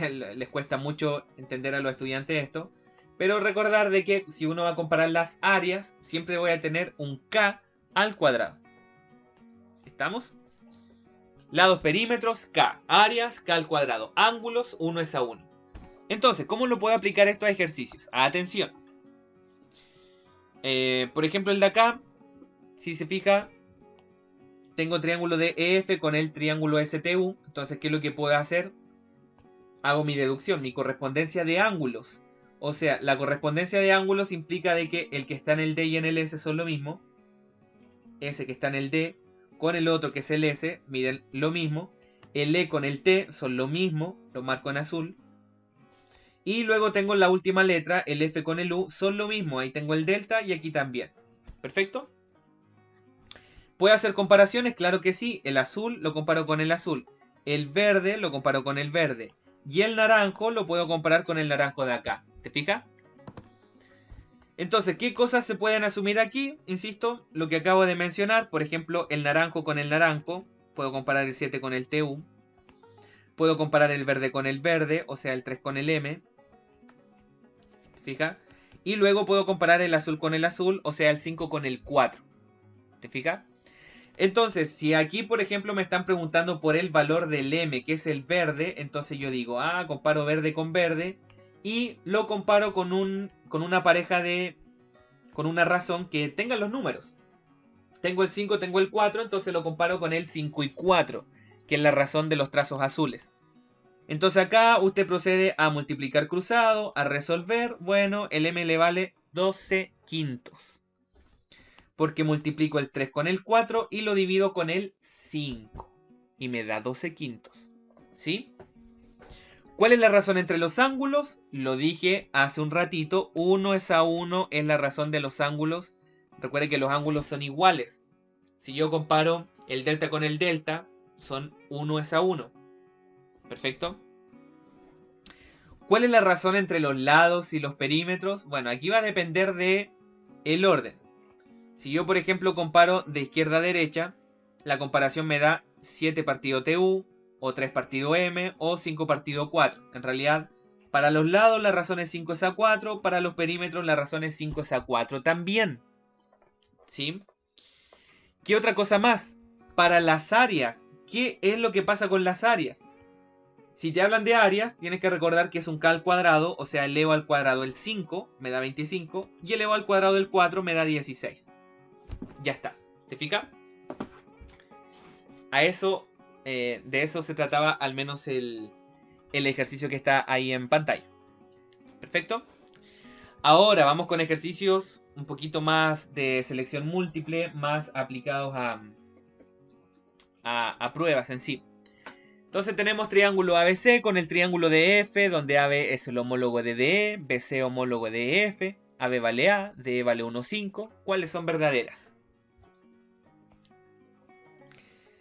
Les cuesta mucho entender a los estudiantes esto. Pero recordar de que si uno va a comparar las áreas, siempre voy a tener un K al cuadrado. ¿Estamos? Lados, perímetros, K. Áreas, K al cuadrado. Ángulos, 1 es a 1. Entonces, ¿cómo lo puedo aplicar esto a ejercicios? Atención. Por ejemplo, el de acá, si se fija, tengo triángulo de EF con el triángulo STU. Entonces, ¿qué es lo que puedo hacer? Hago mi deducción, mi correspondencia de ángulos. O sea, la correspondencia de ángulos implica de que el que está en el D y en el S son lo mismo. Ese que está en el D con el otro que es el S, miden lo mismo. El E con el T son lo mismo, lo marco en azul. Y luego tengo la última letra, el F con el U, son lo mismo. Ahí tengo el delta y aquí también. ¿Perfecto? ¿Puedo hacer comparaciones? Claro que sí. El azul lo comparo con el azul. El verde lo comparo con el verde. Y el naranjo lo puedo comparar con el naranjo de acá. ¿Te fijas? Entonces, ¿qué cosas se pueden asumir aquí? Insisto, lo que acabo de mencionar. Por ejemplo, el naranjo con el naranjo. Puedo comparar el 7 con el TU. Puedo comparar el verde con el verde. O sea, el 3 con el M. ¿Te fijas? Y luego puedo comparar el azul con el azul, o sea, el 5 con el 4. ¿Te fijas? Entonces, si aquí, por ejemplo, me están preguntando por el valor del M, que es el verde, entonces yo digo, comparo verde con verde, y lo comparo con una pareja con una razón que tenga los números. Tengo el 5, tengo el 4, entonces lo comparo con el 5 y 4, que es la razón de los trazos azules. Entonces acá usted procede a multiplicar cruzado, a resolver. Bueno, el M le vale 12 quintos. Porque multiplico el 3 con el 4 y lo divido con el 5. Y me da 12 quintos. ¿Sí? ¿Cuál es la razón entre los ángulos? Lo dije hace un ratito. 1 es a 1 es la razón de los ángulos. Recuerde que los ángulos son iguales. Si yo comparo el delta con el delta, son 1 es a 1. ¿Perfecto? ¿Cuál es la razón entre los lados y los perímetros? Bueno, aquí va a depender de el orden. Si yo, por ejemplo, comparo de izquierda a derecha, la comparación me da 7 partido TU, o 3 partido M, o 5 partido 4. En realidad, para los lados la razón es 5 es a 4, para los perímetros la razón es 5 es a 4 también. ¿Sí? ¿Qué otra cosa más? Para las áreas, ¿qué es lo que pasa con las áreas? Si te hablan de áreas, tienes que recordar que es un k al cuadrado, o sea, elevo al cuadrado el 5, me da 25, y elevo al cuadrado el 4, me da 16. Ya está. ¿Te fijas? A eso, de eso se trataba al menos el ejercicio que está ahí en pantalla. Perfecto. Ahora vamos con ejercicios un poquito más de selección múltiple, más aplicados a pruebas en sí. Entonces tenemos triángulo ABC con el triángulo DF, donde AB es el homólogo de DE, BC homólogo de EF, AB vale A, DE vale 1,5. ¿Cuáles son verdaderas?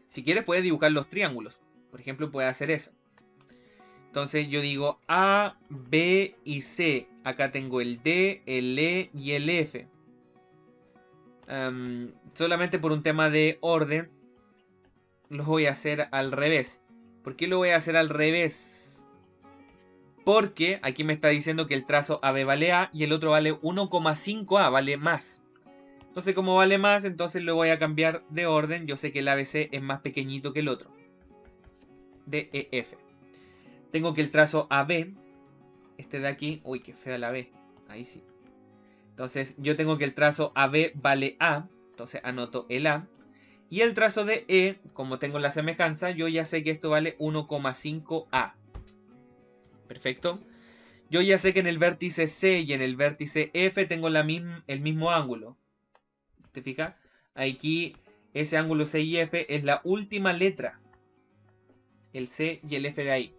Si quieres puedes dibujar los triángulos. Por ejemplo, puedes hacer eso. Entonces yo digo A, B y C. Acá tengo el D, el E y el F. Solamente por un tema de orden, los voy a hacer al revés. ¿Por qué lo voy a hacer al revés? Porque aquí me está diciendo que el trazo AB vale A y el otro vale 1,5A, vale más. Entonces como vale más, entonces lo voy a cambiar de orden. Yo sé que el ABC es más pequeñito que el otro. DEF. Tengo que el trazo AB, este de aquí, uy, qué fea la B, ahí sí. Entonces yo tengo que el trazo AB vale A, entonces anoto el A. Y el trazo de E, como tengo la semejanza, yo ya sé que esto vale 1,5A. Perfecto. Yo ya sé que en el vértice C y en el vértice F tengo el mismo ángulo. ¿Te fijas? Aquí ese ángulo C y F es la última letra. El C y el F de ahí.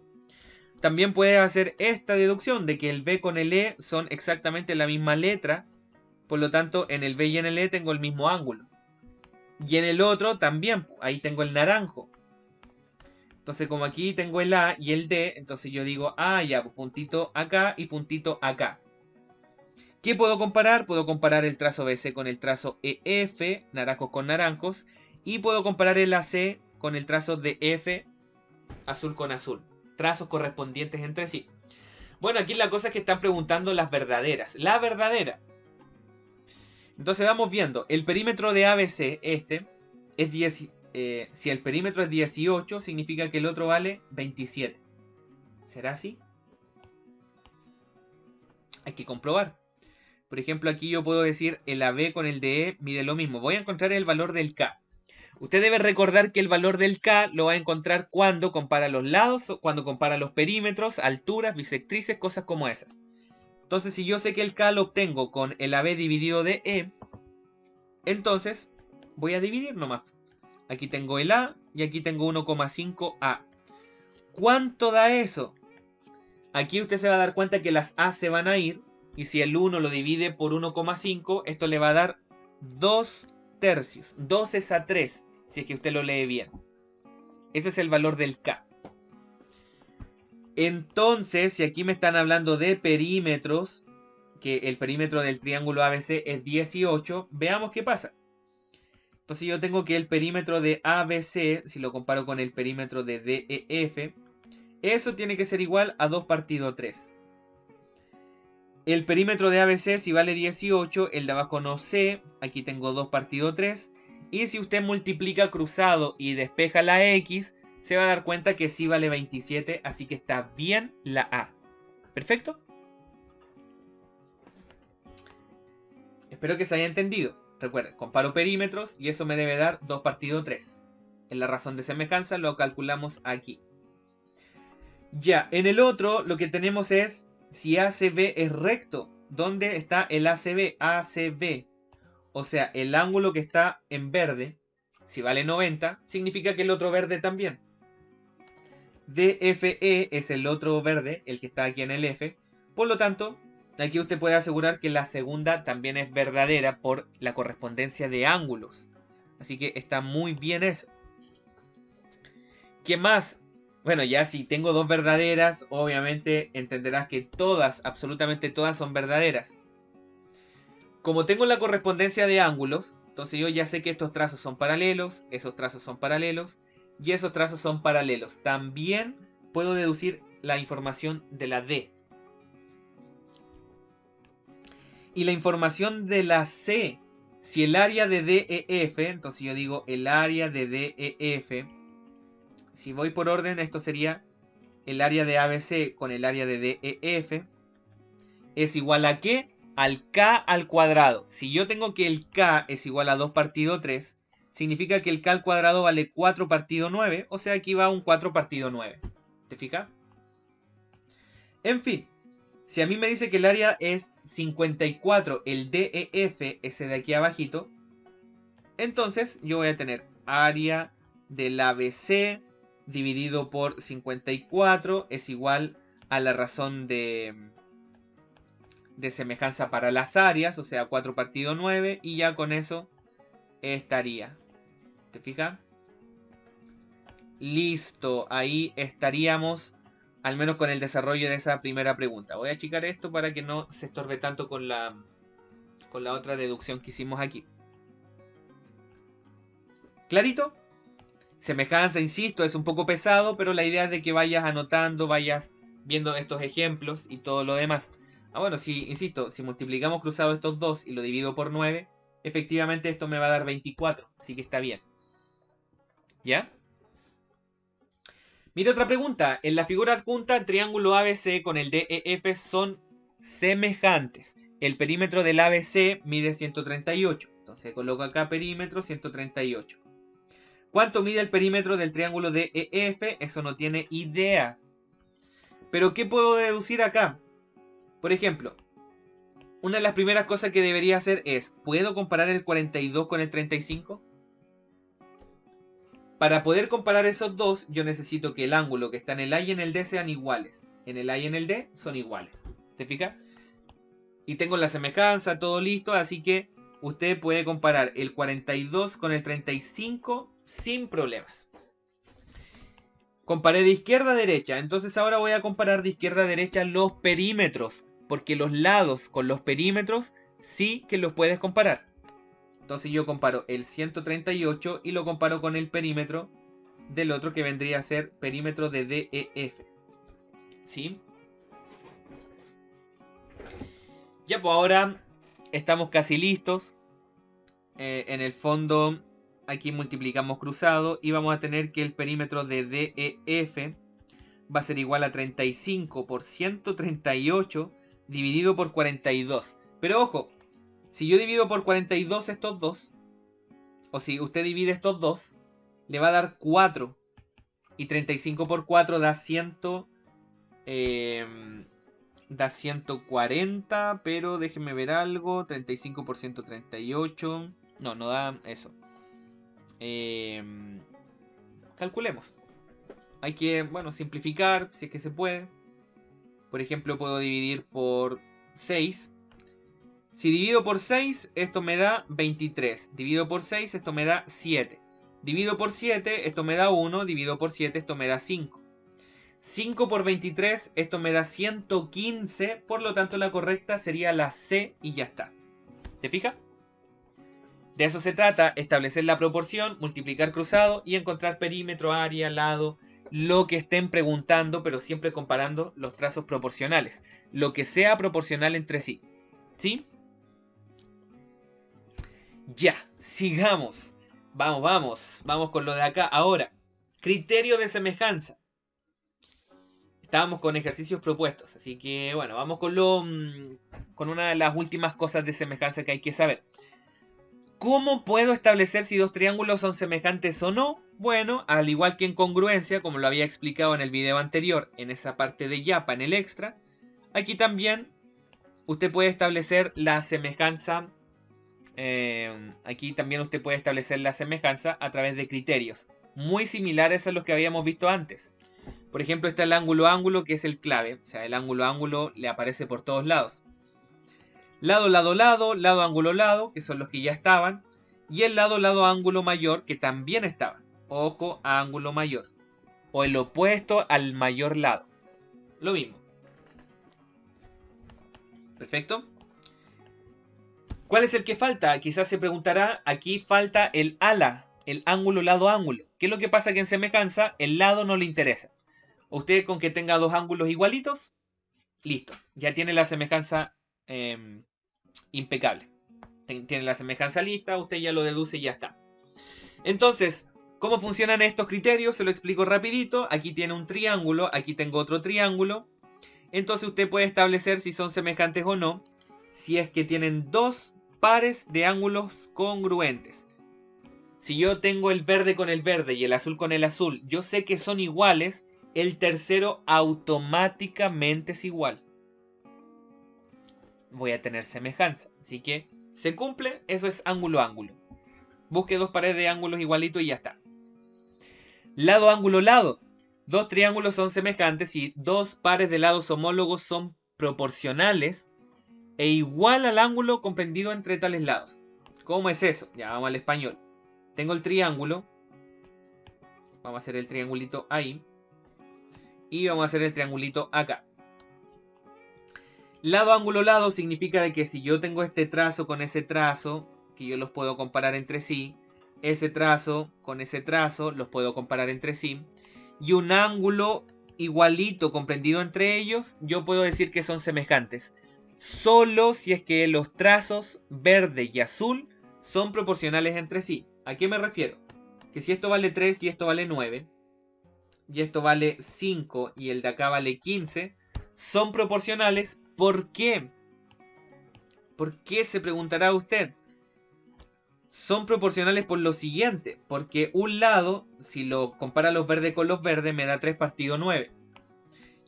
También puedes hacer esta deducción de que el B con el E son exactamente la misma letra. Por lo tanto, en el B y en el E tengo el mismo ángulo. Y en el otro también, ahí tengo el naranjo. Entonces, como aquí tengo el A y el D, entonces yo digo, ya, pues puntito acá y puntito acá. ¿Qué puedo comparar? Puedo comparar el trazo BC con el trazo EF, naranjos con naranjos. Y puedo comparar el AC con el trazo DF, azul con azul. Trazos correspondientes entre sí. Bueno, aquí la cosa es que están preguntando las verdaderas. La verdadera. Entonces vamos viendo. El perímetro de ABC, este, es 10. Si el perímetro es 18, significa que el otro vale 27. ¿Será así? Hay que comprobar. Por ejemplo, aquí yo puedo decir el AB con el DE mide lo mismo. Voy a encontrar el valor del K. Usted debe recordar que el valor del K lo va a encontrar cuando compara los lados, cuando compara los perímetros, alturas, bisectrices, cosas como esas. Entonces, si yo sé que el K lo obtengo con el AB dividido de E, entonces voy a dividir nomás. Aquí tengo el A y aquí tengo 1,5A. ¿Cuánto da eso? Aquí usted se va a dar cuenta que las A se van a ir. Y si el 1 lo divide por 1,5, esto le va a dar 2 tercios. 2 es a 3, si es que usted lo lee bien. Ese es el valor del K. Entonces, si aquí me están hablando de perímetros, que el perímetro del triángulo ABC es 18, veamos qué pasa. Entonces yo tengo que el perímetro de ABC, si lo comparo con el perímetro de DEF, eso tiene que ser igual a 2 partido 3. El perímetro de ABC si vale 18, el de abajo no sé, aquí tengo 2 partido 3. Y si usted multiplica cruzado y despeja la X, se va a dar cuenta que sí vale 27, así que está bien la A. ¿Perfecto? Espero que se haya entendido. Recuerden, comparo perímetros y eso me debe dar 2 partido 3. En la razón de semejanza lo calculamos aquí. Ya, en el otro lo que tenemos es si ACB es recto. ¿Dónde está el ACB? ACB. O sea, el ángulo que está en verde, si vale 90, significa que el otro verde también. DFE es el otro verde, el que está aquí en el F. Por lo tanto, aquí usted puede asegurar que la segunda también es verdadera por la correspondencia de ángulos. Así que está muy bien eso. ¿Qué más? Bueno, ya si tengo dos verdaderas, obviamente entenderás que todas, absolutamente todas son verdaderas. Como tengo la correspondencia de ángulos, entonces yo ya sé que estos trazos son paralelos, esos trazos son paralelos y esos trazos son paralelos. También puedo deducir la información de la D. Y la información de la C, si el área de DEF, entonces yo digo el área de DEF, si voy por orden, esto sería el área de ABC con el área de DEF, es igual a ¿qué? Al K al cuadrado. Si yo tengo que el K es igual a 2 partido 3, significa que el K al cuadrado vale 4 partido 9, o sea, aquí va un 4 partido 9. ¿Te fijas? En fin, si a mí me dice que el área es 54, el DEF, ese de aquí abajito, entonces yo voy a tener área del ABC dividido por 54 es igual a la razón de semejanza para las áreas, o sea 4 partido 9, y ya con eso estaría. ¿Te fijas? Listo, ahí estaríamos, al menos con el desarrollo de esa primera pregunta. Voy a achicar esto para que no se estorbe tanto con la otra deducción que hicimos aquí. ¿Clarito? Semejanza, insisto, es un poco pesado, pero la idea es de que vayas anotando, vayas viendo estos ejemplos y todo lo demás. Bueno, insisto, si multiplicamos cruzado estos dos y lo divido por 9, efectivamente esto me va a dar 24, así que está bien. ¿Ya? Mira otra pregunta. En la figura adjunta, el triángulo ABC con el DEF son semejantes. El perímetro del ABC mide 138. Entonces coloco acá perímetro 138. ¿Cuánto mide el perímetro del triángulo DEF? Eso no tiene idea. Pero ¿qué puedo deducir acá? Por ejemplo, una de las primeras cosas que debería hacer es, ¿puedo comparar el 42 con el 35? Para poder comparar esos dos, yo necesito que el ángulo que está en el A y en el D sean iguales. En el A y en el D son iguales. ¿Te fijas? Y tengo la semejanza, todo listo, así que usted puede comparar el 42 con el 35 sin problemas. Comparé de izquierda a derecha, entonces ahora voy a comparar de izquierda a derecha los perímetros, porque los lados con los perímetros sí que los puedes comparar. Entonces yo comparo el 138 y lo comparo con el perímetro del otro que vendría a ser perímetro de DEF. ¿Sí? Ya, pues ahora estamos casi listos. En el fondo, aquí multiplicamos cruzado y vamos a tener que el perímetro de DEF va a ser igual a 35 por 138 dividido por 42. Pero ojo, si yo divido por 42 estos dos, o si usted divide estos dos, le va a dar 4. Y 35 por 4 da 100. Da 140, pero déjenme ver algo. 35 por 138. No, no da eso. Calculemos. Hay que, bueno, simplificar si es que se puede. Por ejemplo, puedo dividir por 6. Si divido por 6, esto me da 23. Divido por 6, esto me da 7. Divido por 7, esto me da 1. Divido por 7, esto me da 5. 5 por 23, esto me da 115. Por lo tanto, la correcta sería la C y ya está. ¿Te fijas? De eso se trata, establecer la proporción, multiplicar cruzado y encontrar perímetro, área, lado lo que estén preguntando, pero siempre comparando los trazos proporcionales. Lo que sea proporcional entre sí. ¿Sí? Ya, sigamos. Vamos con lo de acá. Ahora, criterio de semejanza. Estábamos con ejercicios propuestos, así que bueno, vamos con una de las últimas cosas de semejanza que hay que saber. ¿Cómo puedo establecer si dos triángulos son semejantes o no? Bueno, al igual que en congruencia, como lo había explicado en el video anterior, en esa parte de Yapa, en el extra, aquí también usted puede establecer la semejanza. Aquí también usted puede establecer la semejanza a través de criterios muy similares a los que habíamos visto antes. Por ejemplo, está el ángulo-ángulo, que es el clave. O sea, el ángulo-ángulo le aparece por todos lados. Lado, lado, lado, lado, ángulo, lado, que son los que ya estaban. Y el lado, lado, ángulo mayor, que también estaba. Ojo a ángulo mayor. O el opuesto al mayor lado. Lo mismo. Perfecto. ¿Cuál es el que falta? Quizás se preguntará, aquí falta el ala, el ángulo, lado, ángulo. ¿Qué es lo que pasa? Que en semejanza el lado no le interesa. Usted con que tenga dos ángulos igualitos, listo. Ya tiene la semejanza impecable. Tiene la semejanza lista, usted ya lo deduce y ya está. Entonces, ¿cómo funcionan estos criterios? Se lo explico rapidito. Aquí tiene un triángulo, aquí tengo otro triángulo. Entonces usted puede establecer si son semejantes o no, si es que tienen dos pares de ángulos congruentes. Si yo tengo el verde con el verde y el azul con el azul, yo sé que son iguales, el tercero automáticamente es igual. Voy a tener semejanza. Así que se cumple, eso es ángulo-ángulo. Busque dos pares de ángulos igualitos y ya está. Lado-ángulo-lado. Dos triángulos son semejantes y dos pares de lados homólogos son proporcionales e igual al ángulo comprendido entre tales lados. ¿Cómo es eso? Ya vamos al español. Tengo el triángulo. Vamos a hacer el triangulito ahí. Y vamos a hacer el triangulito acá. Lado, ángulo, lado significa de que si yo tengo este trazo con ese trazo, que yo los puedo comparar entre sí, ese trazo con ese trazo los puedo comparar entre sí, y un ángulo igualito comprendido entre ellos, yo puedo decir que son semejantes. Solo si es que los trazos verde y azul son proporcionales entre sí. ¿A qué me refiero? Que si esto vale 3 y esto vale 9, y esto vale 5 y el de acá vale 15, son proporcionales. ¿Por qué? ¿Por qué? Se preguntará usted. Son proporcionales por lo siguiente. Porque un lado, si lo compara los verdes con los verdes, me da 3 partido 9.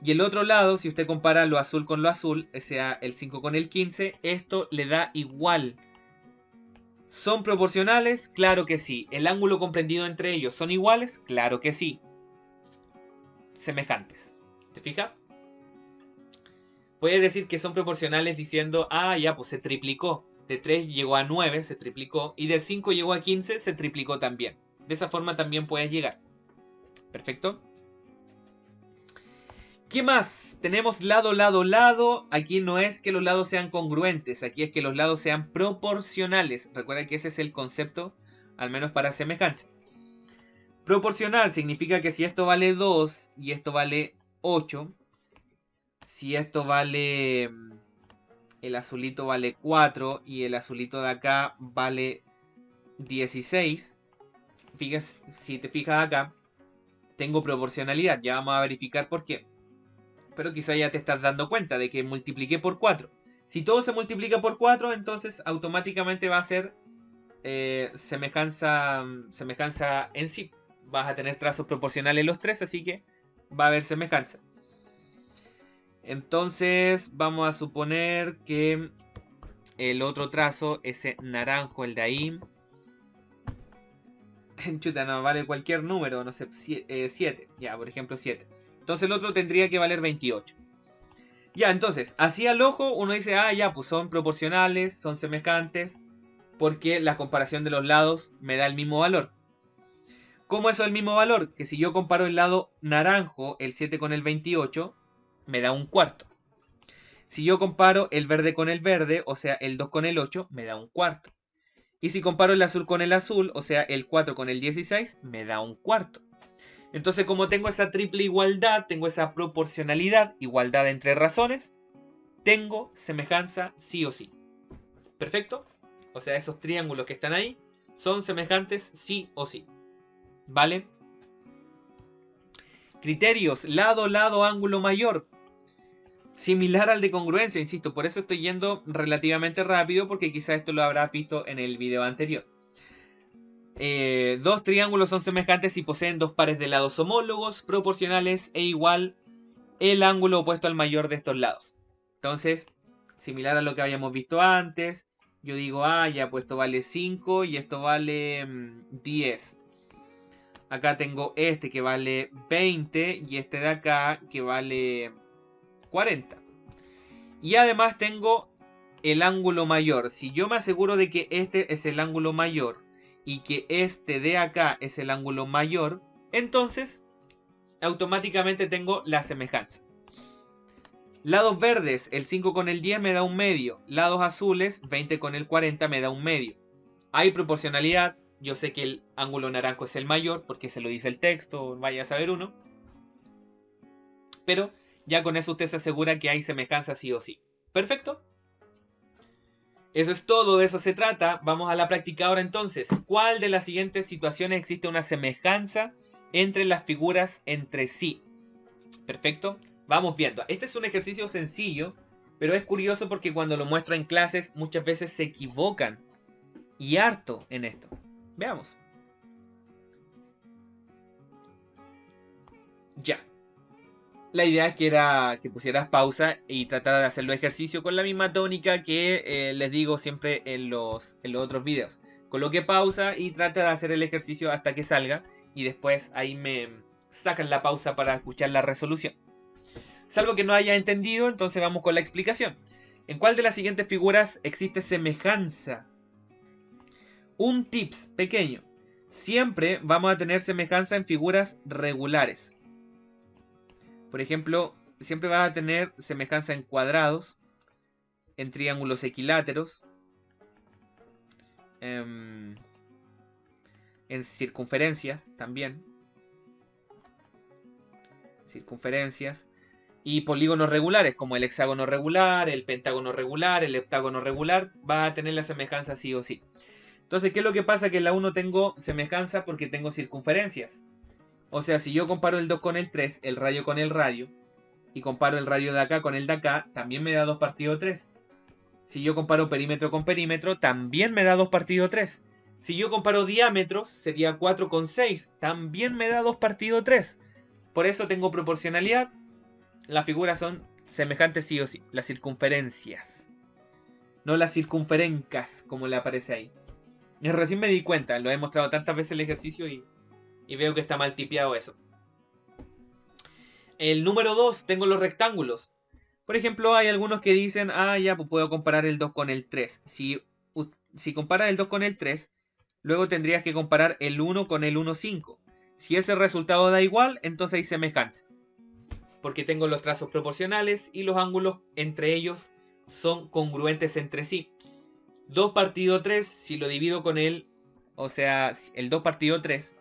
Y el otro lado, si usted compara lo azul con lo azul, o sea, el 5 con el 15, esto le da igual. ¿Son proporcionales? Claro que sí. ¿El ángulo comprendido entre ellos son iguales? Claro que sí. Semejantes. ¿Te fijas? Puede decir que son proporcionales diciendo, ah, ya, pues se triplicó. De 3 llegó a 9, se triplicó. Y del 5 llegó a 15, se triplicó también. De esa forma también puedes llegar. ¿Perfecto? ¿Qué más? Tenemos lado, lado, lado. Aquí no es que los lados sean congruentes. Aquí es que los lados sean proporcionales. Recuerda que ese es el concepto, al menos para semejanza. Proporcional significa que si esto vale 2 y esto vale 8, si esto vale, el azulito vale 4 y el azulito de acá vale 16, si te fijas acá, tengo proporcionalidad. Ya vamos a verificar por qué. Pero quizá ya te estás dando cuenta de que multipliqué por 4. Si todo se multiplica por 4, entonces automáticamente va a ser semejanza en sí. Vas a tener trazos proporcionales los tres, así que va a haber semejanza. Entonces vamos a suponer que el otro trazo, ese naranjo, el de ahí, chuta, no, vale cualquier número, no sé, 7, ya, por ejemplo 7. Entonces el otro tendría que valer 28. Ya, entonces, así al ojo uno dice, ah, ya, pues son proporcionales, son semejantes, porque la comparación de los lados me da el mismo valor. ¿Cómo es el mismo valor? Que si yo comparo el lado naranjo, el 7 con el 28, me da un cuarto. Si yo comparo el verde con el verde, o sea, el 2 con el 8, me da un cuarto. Y si comparo el azul con el azul, o sea, el 4 con el 16, me da un cuarto. Entonces, como tengo esa triple igualdad, tengo esa proporcionalidad, igualdad entre razones, tengo semejanza sí o sí. ¿Perfecto? O sea, esos triángulos que están ahí son semejantes sí o sí. ¿Vale? Criterios, lado, lado, ángulo mayor. Similar al de congruencia, insisto, por eso estoy yendo relativamente rápido, porque quizá esto lo habrás visto en el video anterior. Dos triángulos son semejantes si poseen dos pares de lados homólogos, proporcionales e igual el ángulo opuesto al mayor de estos lados. Entonces, similar a lo que habíamos visto antes, yo digo, ya pues esto vale 5 y esto vale 10. Acá tengo este que vale 20 y este de acá que vale 40. Y además tengo el ángulo mayor. Si yo me aseguro de que este es el ángulo mayor y que este de acá es el ángulo mayor, entonces automáticamente tengo la semejanza. Lados verdes, el 5 con el 10 me da un medio. Lados azules, 20 con el 40 me da un medio. Hay proporcionalidad. Yo sé que el ángulo naranjo es el mayor porque se lo dice el texto, vaya a saber uno. Pero ya con eso usted se asegura que hay semejanza sí o sí. ¿Perfecto? Eso es todo, de eso se trata. Vamos a la práctica ahora entonces. ¿Cuál de las siguientes situaciones existe una semejanza entre las figuras entre sí? Perfecto. Vamos viendo. Este es un ejercicio sencillo, pero es curioso porque cuando lo muestro en clases muchas veces se equivocan. Y harto en esto. Veamos. Ya. La idea es que pusieras pausa y tratar de hacer los ejercicios con la misma tónica que les digo siempre en los otros videos. Coloque pausa y trata de hacer el ejercicio hasta que salga y después ahí me sacan la pausa para escuchar la resolución. Salvo que no haya entendido, entonces vamos con la explicación. ¿En cuál de las siguientes figuras existe semejanza? Un tips pequeño. Siempre vamos a tener semejanza en figuras regulares. Por ejemplo, siempre vas a tener semejanza en cuadrados, en triángulos equiláteros, en circunferencias también. Circunferencias. Y polígonos regulares, como el hexágono regular, el pentágono regular, el heptágono regular, va a tener la semejanza sí o sí. Entonces, ¿qué es lo que pasa? Que en la 1 tengo semejanza porque tengo circunferencias. O sea, si yo comparo el 2 con el 3, el radio con el radio, y comparo el radio de acá con el de acá, también me da 2 partido 3. Si yo comparo perímetro con perímetro, también me da 2 partido 3. Si yo comparo diámetros, sería 4 con 6, también me da 2 partido 3. Por eso tengo proporcionalidad. Las figuras son semejantes sí o sí. Las circunferencias. No las circunferencas, como le aparece ahí. Y recién me di cuenta, lo he mostrado tantas veces el ejercicio y veo que está mal tipeado eso. El número 2, tengo los rectángulos. Por ejemplo, hay algunos que dicen, ya, pues puedo comparar el 2 con el 3. Si comparas el 2 con el 3, luego tendrías que comparar el 1 con el 1,5. Si ese resultado da igual, entonces hay semejanza. Porque tengo los trazos proporcionales y los ángulos entre ellos son congruentes entre sí. 2 partido 3, si lo divido con el... O sea, el 2 partido 3...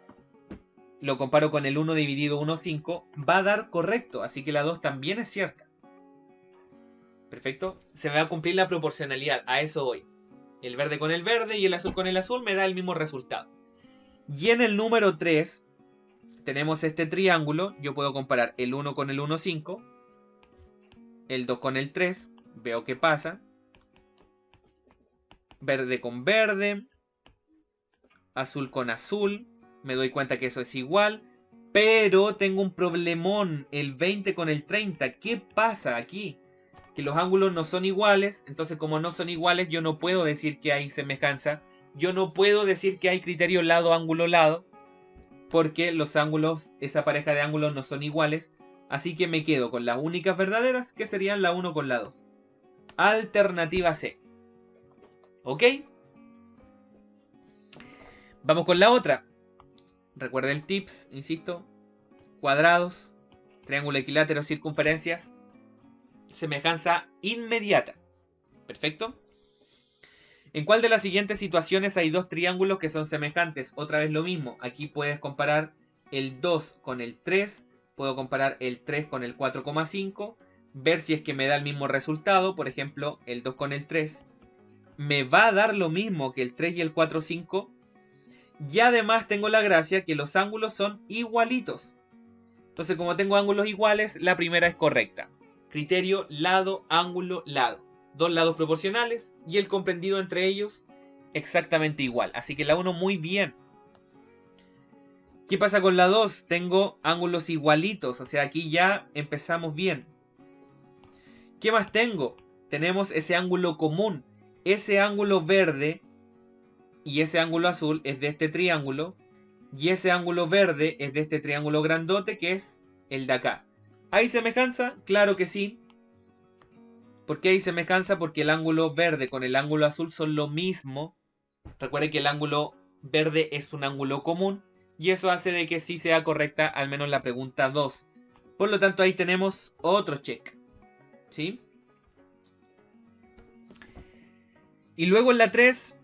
lo comparo con el 1 dividido 1,5, va a dar correcto, así que la 2 también es cierta. Perfecto, se va a cumplir la proporcionalidad, a eso voy. El verde con el verde y el azul con el azul me da el mismo resultado. Y en el número 3 tenemos este triángulo, yo puedo comparar el 1 con el 1,5, el 2 con el 3, veo qué pasa. Verde con verde, azul con azul, me doy cuenta que eso es igual, pero tengo un problemón, el 20 con el 30. ¿Qué pasa aquí? Que los ángulos no son iguales, entonces como no son iguales yo no puedo decir que hay semejanza, yo no puedo decir que hay criterio lado, ángulo, lado, porque los ángulos, esa pareja de ángulos no son iguales, así que me quedo con las únicas verdaderas, que serían la 1 con la 2. Alternativa C. ¿Ok? Vamos con la otra. Recuerda el tips, insisto. Cuadrados, triángulo equilátero, circunferencias. Semejanza inmediata. ¿Perfecto? ¿En cuál de las siguientes situaciones hay dos triángulos que son semejantes? Otra vez lo mismo. Aquí puedes comparar el 2 con el 3, puedo comparar el 3 con el 4,5, ver si es que me da el mismo resultado, por ejemplo, el 2 con el 3, me va a dar lo mismo que el 3 y el 4,5, y además tengo la gracia que los ángulos son igualitos. Entonces, como tengo ángulos iguales, la primera es correcta. Criterio lado, ángulo, lado. Dos lados proporcionales y el comprendido entre ellos exactamente igual. Así que la 1 muy bien. ¿Qué pasa con la 2? Tengo ángulos igualitos, o sea, aquí ya empezamos bien. ¿Qué más tengo? Tenemos ese ángulo común. Ese ángulo verde y ese ángulo azul es de este triángulo. Y ese ángulo verde es de este triángulo grandote que es el de acá. ¿Hay semejanza? Claro que sí. ¿Por qué hay semejanza? Porque el ángulo verde con el ángulo azul son lo mismo. Recuerde que el ángulo verde es un ángulo común. Y eso hace de que sí sea correcta al menos la pregunta 2. Por lo tanto ahí tenemos otro check. ¿Sí? Y luego en la 3,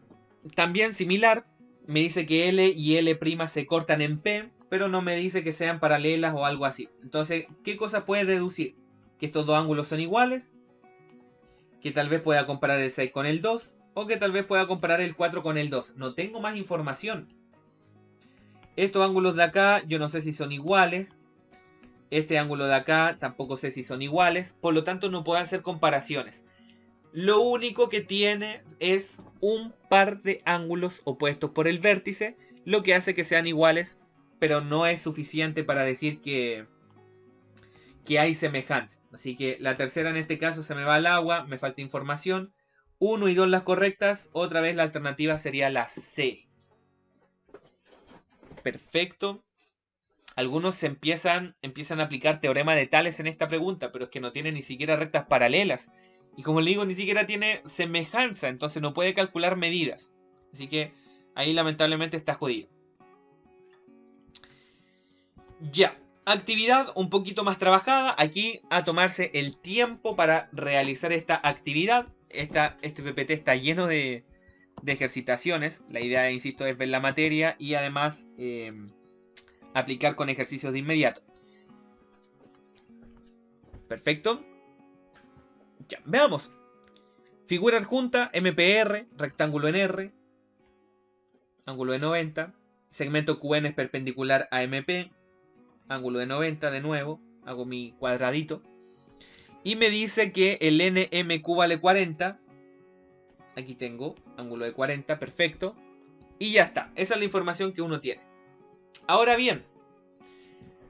también similar. Me dice que L y L' se cortan en P, pero no me dice que sean paralelas o algo así. Entonces, ¿qué cosa puede deducir? Que estos dos ángulos son iguales, que tal vez pueda comparar el 6 con el 2, o que tal vez pueda comparar el 4 con el 2. No tengo más información. Estos ángulos de acá yo no sé si son iguales. Este ángulo de acá tampoco sé si son iguales. Por lo tanto no puedo hacer comparaciones. Lo único que tiene es un par de ángulos opuestos por el vértice, lo que hace que sean iguales, pero no es suficiente para decir que hay semejanza. Así que la tercera en este caso se me va al agua, me falta información. 1 y 2 las correctas, otra vez la alternativa sería la C. Perfecto. Algunos se empiezan a aplicar teorema de Tales en esta pregunta, pero es que no tiene ni siquiera rectas paralelas. Y como le digo, ni siquiera tiene semejanza, entonces no puede calcular medidas. Así que ahí lamentablemente está jodido. Ya, actividad un poquito más trabajada. Aquí a tomarse el tiempo para realizar esta actividad. Este PPT está lleno de ejercitaciones. La idea, insisto, es ver la materia y además aplicar con ejercicios de inmediato. Perfecto. Ya, veamos. Figura adjunta, MPR, rectángulo en R, ángulo de 90. Segmento QN es perpendicular a MP, ángulo de 90 de nuevo. Hago mi cuadradito. Y me dice que el NMQ vale 40. Aquí tengo ángulo de 40, perfecto. Y ya está, esa es la información que uno tiene. Ahora bien,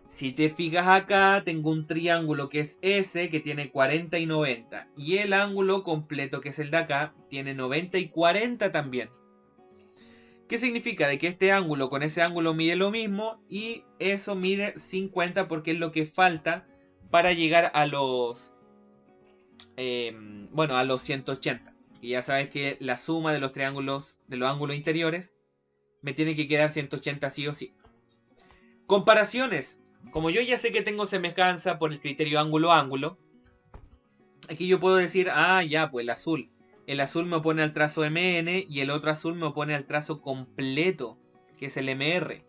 si te fijas acá, tengo un triángulo que es S, que tiene 40 y 90. Y el ángulo completo, que es el de acá, tiene 90 y 40 también. ¿Qué significa? De que este ángulo con ese ángulo mide lo mismo y eso mide 50 porque es lo que falta para llegar a los... a los 180. Y ya sabes que la suma de los triángulos, de los ángulos interiores, me tiene que quedar 180 sí o sí. Comparaciones. Como yo ya sé que tengo semejanza por el criterio ángulo-ángulo, aquí yo puedo decir, ah, ya, pues el azul. El azul me opone al trazo MN y el otro azul me opone al trazo completo, que es el MR.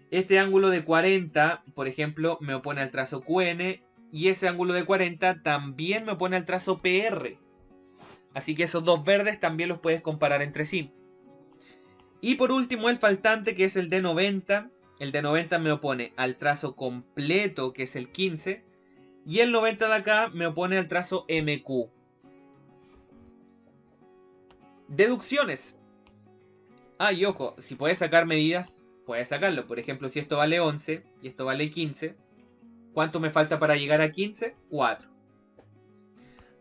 Este ángulo de 40, por ejemplo, me opone al trazo QN y ese ángulo de 40 también me opone al trazo PR. Así que esos dos verdes también los puedes comparar entre sí. Y por último el faltante, que es el de 90. El de 90 me opone al trazo completo, que es el 15. Y el 90 de acá me opone al trazo MQ. Deducciones. Ah, y ojo, si puedes sacar medidas, puedes sacarlo. Por ejemplo, si esto vale 11 y esto vale 15, ¿cuánto me falta para llegar a 15? 4.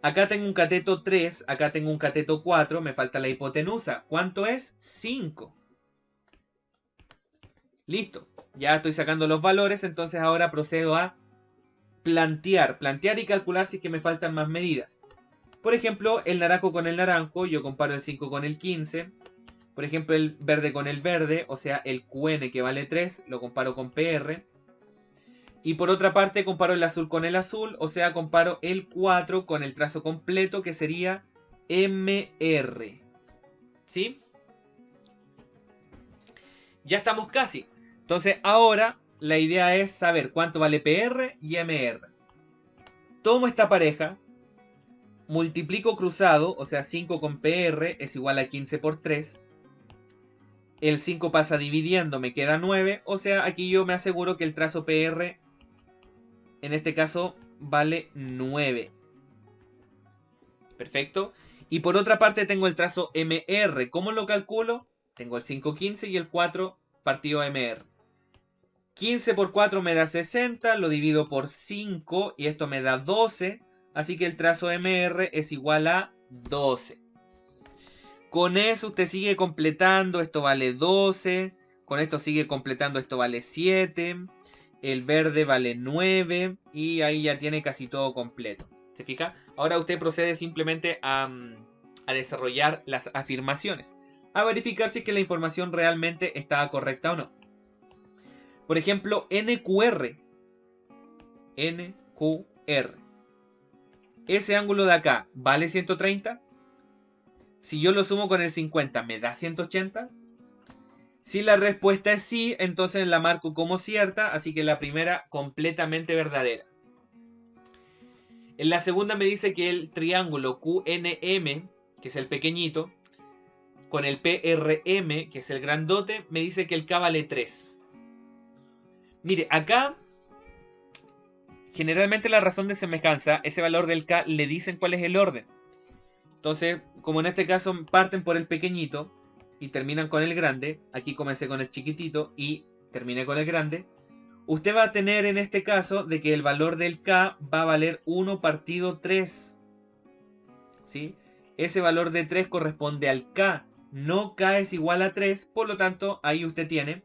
Acá tengo un cateto 3, acá tengo un cateto 4, me falta la hipotenusa. ¿Cuánto es? 5. Listo, ya estoy sacando los valores, entonces ahora procedo a plantear y calcular si es que me faltan más medidas. Por ejemplo, el naranjo con el naranjo, yo comparo el 5 con el 15. Por ejemplo, el verde con el verde, o sea, el QN que vale 3, lo comparo con PR. Y por otra parte, comparo el azul con el azul, o sea, comparo el 4 con el trazo completo, que sería MR. ¿Sí? Ya estamos casi. Entonces ahora la idea es saber cuánto vale PR y MR. Tomo esta pareja, multiplico cruzado, o sea 5 con PR es igual a 15 por 3. El 5 pasa dividiendo, me queda 9. O sea, aquí yo me aseguro que el trazo PR, en este caso, vale 9. Perfecto. Y por otra parte tengo el trazo MR. ¿Cómo lo calculo? Tengo el 5/15 y el 4 partido MR. 15 por 4 me da 60, lo divido por 5 y esto me da 12. Así que el trazo MR es igual a 12. Con eso usted sigue completando, esto vale 12. Con esto sigue completando, esto vale 7. El verde vale 9. Y ahí ya tiene casi todo completo. ¿Se fija? Ahora usted procede simplemente a desarrollar las afirmaciones. A verificar si es que la información realmente está correcta o no. Por ejemplo, NQR. NQR. Ese ángulo de acá vale 130. Si yo lo sumo con el 50, ¿me da 180? Si la respuesta es sí, entonces la marco como cierta, así que la primera completamente verdadera. En la segunda me dice que el triángulo QNM, que es el pequeñito, con el PRM, que es el grandote, me dice que el K vale 3. Mire, acá, generalmente la razón de semejanza, ese valor del K le dicen cuál es el orden. Entonces, como en este caso parten por el pequeñito y terminan con el grande, aquí comencé con el chiquitito y terminé con el grande, usted va a tener en este caso de que el valor del K va a valer 1 partido 3. ¿Sí? Ese valor de 3 corresponde al K. No K es igual a 3, por lo tanto ahí usted tiene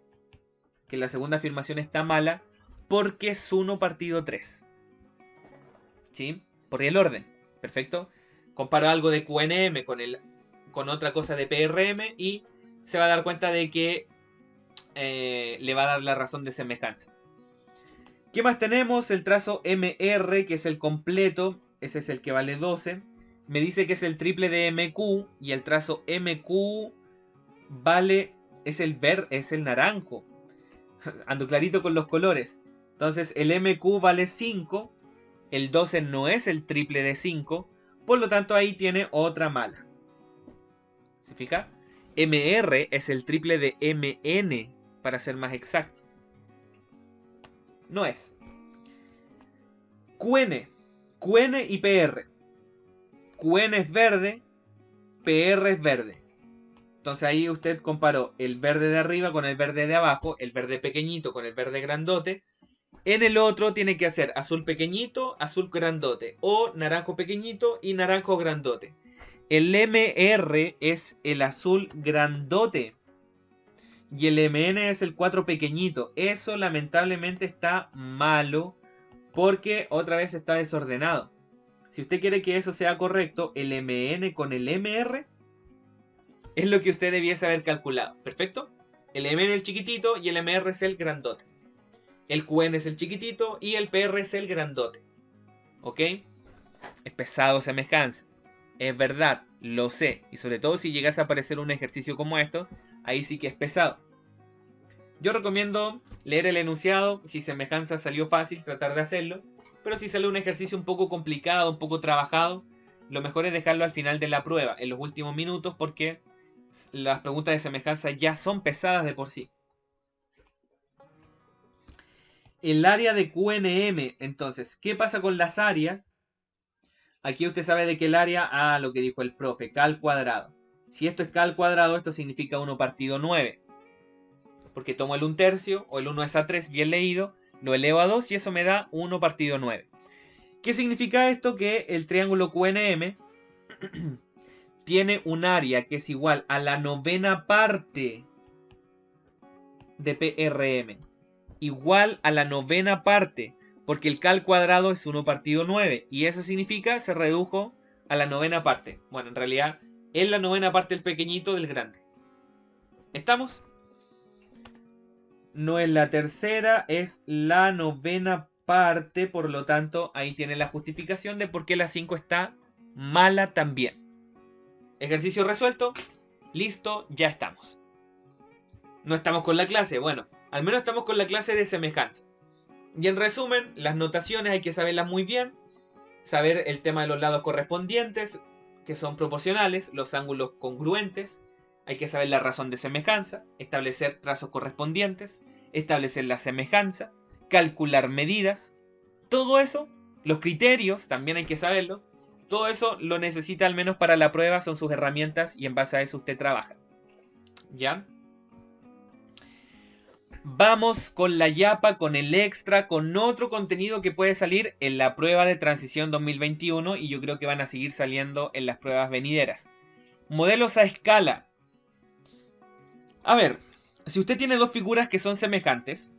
que la segunda afirmación está mala porque es 1 partido 3. ¿Sí? Por el orden. Perfecto. Comparo algo de QNM con otra cosa de PRM y se va a dar cuenta de que le va a dar la razón de semejanza. ¿Qué más tenemos? El trazo MR, que es el completo. Ese es el que vale 12. Me dice que es el triple de MQ. Y el trazo MQ vale... es el naranjo. Ando clarito con los colores. Entonces el MQ vale 5. El 12 no es el triple de 5. Por lo tanto ahí tiene otra mala. ¿Se fija? MR es el triple de MN, para ser más exacto. No es. QN. QN y PR. QN es verde, PR es verde. Entonces ahí usted comparó el verde de arriba con el verde de abajo, el verde pequeñito con el verde grandote. En el otro tiene que hacer azul pequeñito, azul grandote, o naranjo pequeñito y naranjo grandote. El MR es el azul grandote y el MN es el 4 pequeñito. Eso lamentablemente está malo porque otra vez está desordenado. Si usted quiere que eso sea correcto, el MN con el MR es lo que usted debiese haber calculado. ¿Perfecto? El MN es el chiquitito y el MR es el grandote. El QN es el chiquitito y el PR es el grandote. ¿Ok? Es pesado semejanza. Es verdad, lo sé. Y sobre todo si llegase a aparecer un ejercicio como esto, ahí sí que es pesado. Yo recomiendo leer el enunciado. Si semejanza salió fácil, tratar de hacerlo. Pero si sale un ejercicio un poco complicado, un poco trabajado, lo mejor es dejarlo al final de la prueba, en los últimos minutos, porque las preguntas de semejanza ya son pesadas de por sí. El área de QNM, entonces, ¿qué pasa con las áreas? Aquí usted sabe de que el área, lo que dijo el profe, K al cuadrado. Si esto es K al cuadrado, esto significa 1 partido 9. Porque tomo el 1/3 o el 1 es a 3 bien leído, lo elevo a 2 y eso me da 1 partido 9. ¿Qué significa esto? Que el triángulo QNM tiene un área que es igual a la 9ª parte de PRM. Igual a la 9ª parte. Porque el K al cuadrado es 1 partido 9. Y eso significa se redujo a la 9ª parte. Bueno, en realidad es la 9ª parte del pequeñito del grande. ¿Estamos? No es la tercera, es la 9ª parte. Por lo tanto, ahí tiene la justificación de por qué la 5 está mala también. Ejercicio resuelto. Listo, ya estamos. No estamos con la clase. Bueno, Al menos estamos con la clase de semejanza. Y en resumen, las notaciones hay que saberlas muy bien. Saber el tema de los lados correspondientes, que son proporcionales, los ángulos congruentes. Hay que saber la razón de semejanza, establecer trazos correspondientes, establecer la semejanza, calcular medidas. Todo eso, los criterios, también hay que saberlo. Todo eso lo necesita al menos para la prueba, son sus herramientas y en base a eso usted trabaja. ¿Ya? Vamos con la yapa, con el extra, con otro contenido que puede salir en la prueba de transición 2021 y yo creo que van a seguir saliendo en las pruebas venideras. Modelos a escala. A ver, si usted tiene dos figuras que son semejantes,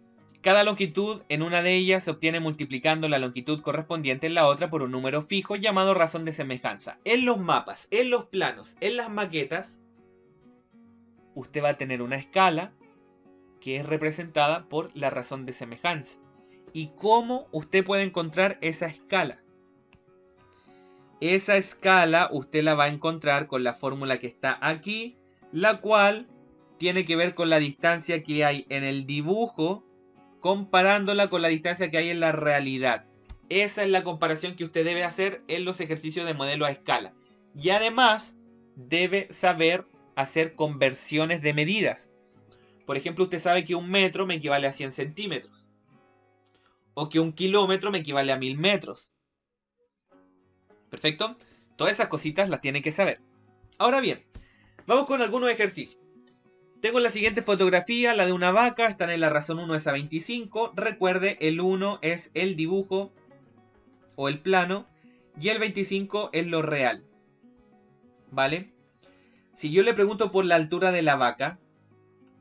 cada longitud en una de ellas se obtiene multiplicando la longitud correspondiente en la otra por un número fijo llamado razón de semejanza. En los mapas, en los planos, en las maquetas, usted va a tener una escala que es representada por la razón de semejanza. ¿Y cómo usted puede encontrar esa escala? Esa escala usted la va a encontrar con la fórmula que está aquí, la cual tiene que ver con la distancia que hay en el dibujo, comparándola con la distancia que hay en la realidad. Esa es la comparación que usted debe hacer en los ejercicios de modelo a escala. Y además, debe saber hacer conversiones de medidas. Por ejemplo, usted sabe que un metro me equivale a 100 centímetros. O que un kilómetro me equivale a 1000 metros. ¿Perfecto? Todas esas cositas las tiene que saber. Ahora bien, vamos con algunos ejercicios. Tengo la siguiente fotografía, la de una vaca, están en la razón 1 es a 25. Recuerde, el 1 es el dibujo o el plano y el 25 es lo real. ¿Vale? Si yo le pregunto por la altura de la vaca,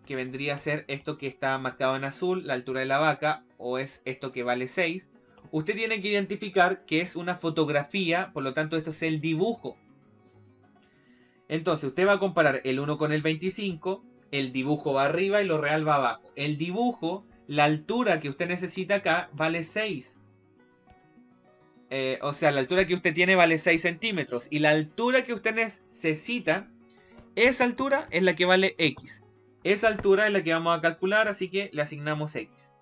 que vendría a ser esto que está marcado en azul, la altura de la vaca, o es esto que vale 6, usted tiene que identificar que es una fotografía, por lo tanto esto es el dibujo. Entonces usted va a comparar el 1 con el 25, el dibujo va arriba y lo real va abajo. El dibujo, la altura que usted necesita acá vale 6. O sea, la altura que usted tiene vale 6 centímetros. Y la altura que usted necesita, esa altura es la que vale X. Esa altura es la que vamos a calcular, así que le asignamos X.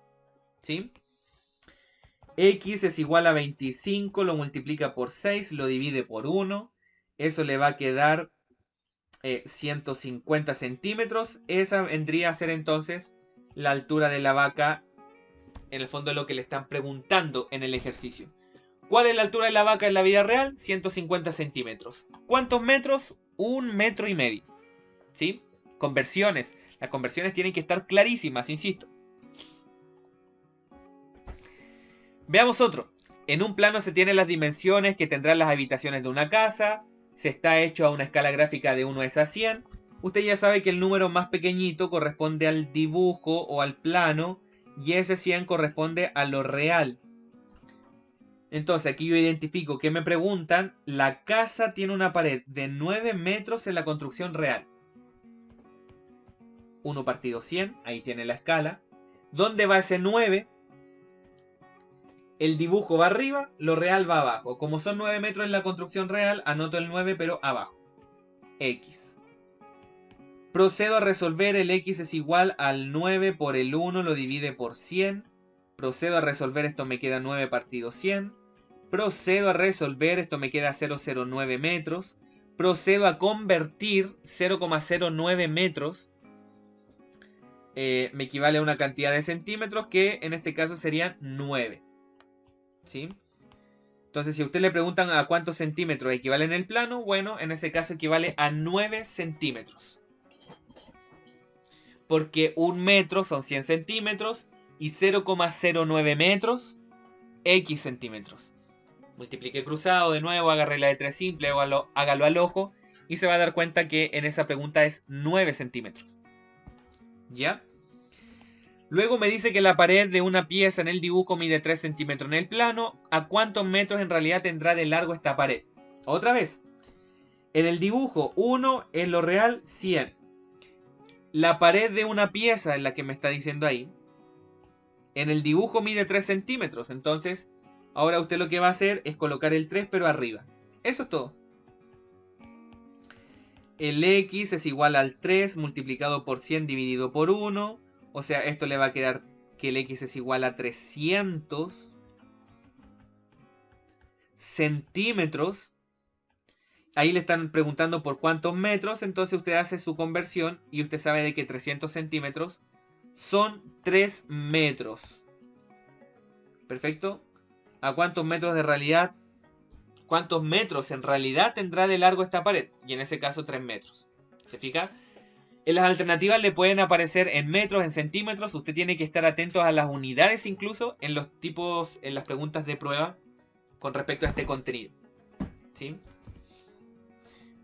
¿Sí? X es igual a 25, lo multiplica por 6, lo divide por 1. Eso le va a quedar 150 centímetros. Esa vendría a ser entonces la altura de la vaca, en el fondo lo que le están preguntando en el ejercicio. ¿Cuál es la altura de la vaca en la vida real? 150 centímetros. ¿Cuántos metros? 1,5 metros. ¿Sí? Conversiones. Las conversiones tienen que estar clarísimas, insisto. Veamos otro. En un plano se tienen las dimensiones que tendrán las habitaciones de una casa. Se está hecho a una escala gráfica de 1 es a 100. Usted ya sabe que el número más pequeñito corresponde al dibujo o al plano. Y ese 100 corresponde a lo real. Entonces aquí yo identifico que me preguntan. La casa tiene una pared de 9 metros en la construcción real. 1 partido 100, ahí tiene la escala. ¿Dónde va ese 9? El dibujo va arriba, lo real va abajo. Como son 9 metros en la construcción real, anoto el 9 pero abajo. X. Procedo a resolver, el X es igual al 9 por el 1, lo divide por 100. Procedo a resolver, esto me queda 9 partido 100. Procedo a resolver, esto me queda 0,09 metros. Procedo a convertir 0,09 metros. Me equivale a una cantidad de centímetros que en este caso serían 9. ¿Sí? Entonces si a usted le preguntan a cuántos centímetros equivale en el plano, bueno, en ese caso equivale a 9 centímetros. Porque 1 metro son 100 centímetros y 0,09 metros, X centímetros. Multiplique cruzado de nuevo, haga regla de 3 simple, hágalo al ojo y se va a dar cuenta que en esa pregunta es 9 centímetros. ¿Ya? Luego me dice que la pared de una pieza en el dibujo mide 3 centímetros en el plano. ¿A cuántos metros en realidad tendrá de largo esta pared? Otra vez. En el dibujo 1, en lo real 100. La pared de una pieza es la que me está diciendo ahí. En el dibujo mide 3 centímetros. Entonces, ahora usted lo que va a hacer es colocar el 3 pero arriba. Eso es todo. El X es igual al 3 multiplicado por 100 dividido por 1. O sea, esto le va a quedar que el X es igual a 300 centímetros. Ahí le están preguntando por cuántos metros, entonces usted hace su conversión y usted sabe de que 300 centímetros son 3 metros. Perfecto. ¿A cuántos metros de realidad? ¿Cuántos metros en realidad tendrá de largo esta pared? Y en ese caso 3 metros. ¿Se fija? En las alternativas le pueden aparecer en metros, en centímetros. Usted tiene que estar atento a las unidades incluso en los tipos, en las preguntas de prueba con respecto a este contenido. ¿Sí?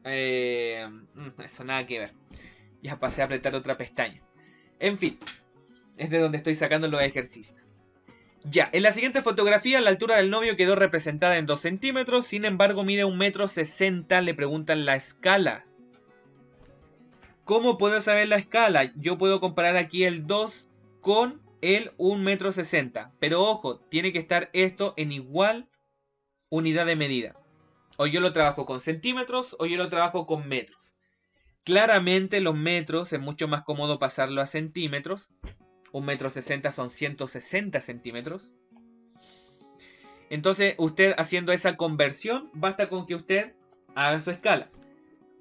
Eso nada que ver. Ya pasé a apretar otra pestaña. En fin, es de donde estoy sacando los ejercicios. Ya, en la siguiente fotografía la altura del novio quedó representada en 2 centímetros, sin embargo mide 1,60 m, le preguntan la escala. ¿Cómo puedo saber la escala? Yo puedo comparar aquí el 2 con el 1,60 m, pero ojo, tiene que estar esto en igual unidad de medida. O yo lo trabajo con centímetros o yo lo trabajo con metros. Claramente los metros es mucho más cómodo pasarlo a centímetros. 1,60 m son 160 centímetros. Entonces usted haciendo esa conversión, basta con que usted haga su escala.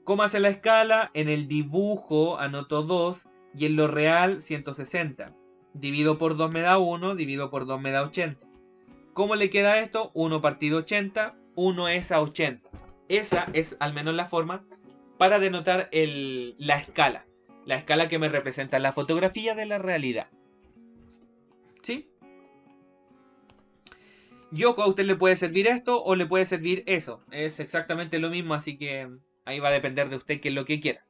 ¿Cómo hace la escala? En el dibujo anoto 2 y en lo real 160. Divido por 2 me da 1, divido por 2 me da 80. ¿Cómo le queda esto? 1 partido 80, 1 es a 80. Esa es al menos la forma para denotar la escala. La escala que me representa la fotografía de la realidad. ¿Sí? Y ojo, a usted le puede servir esto o le puede servir eso. Es exactamente lo mismo, así que ahí va a depender de usted qué es lo que quiera.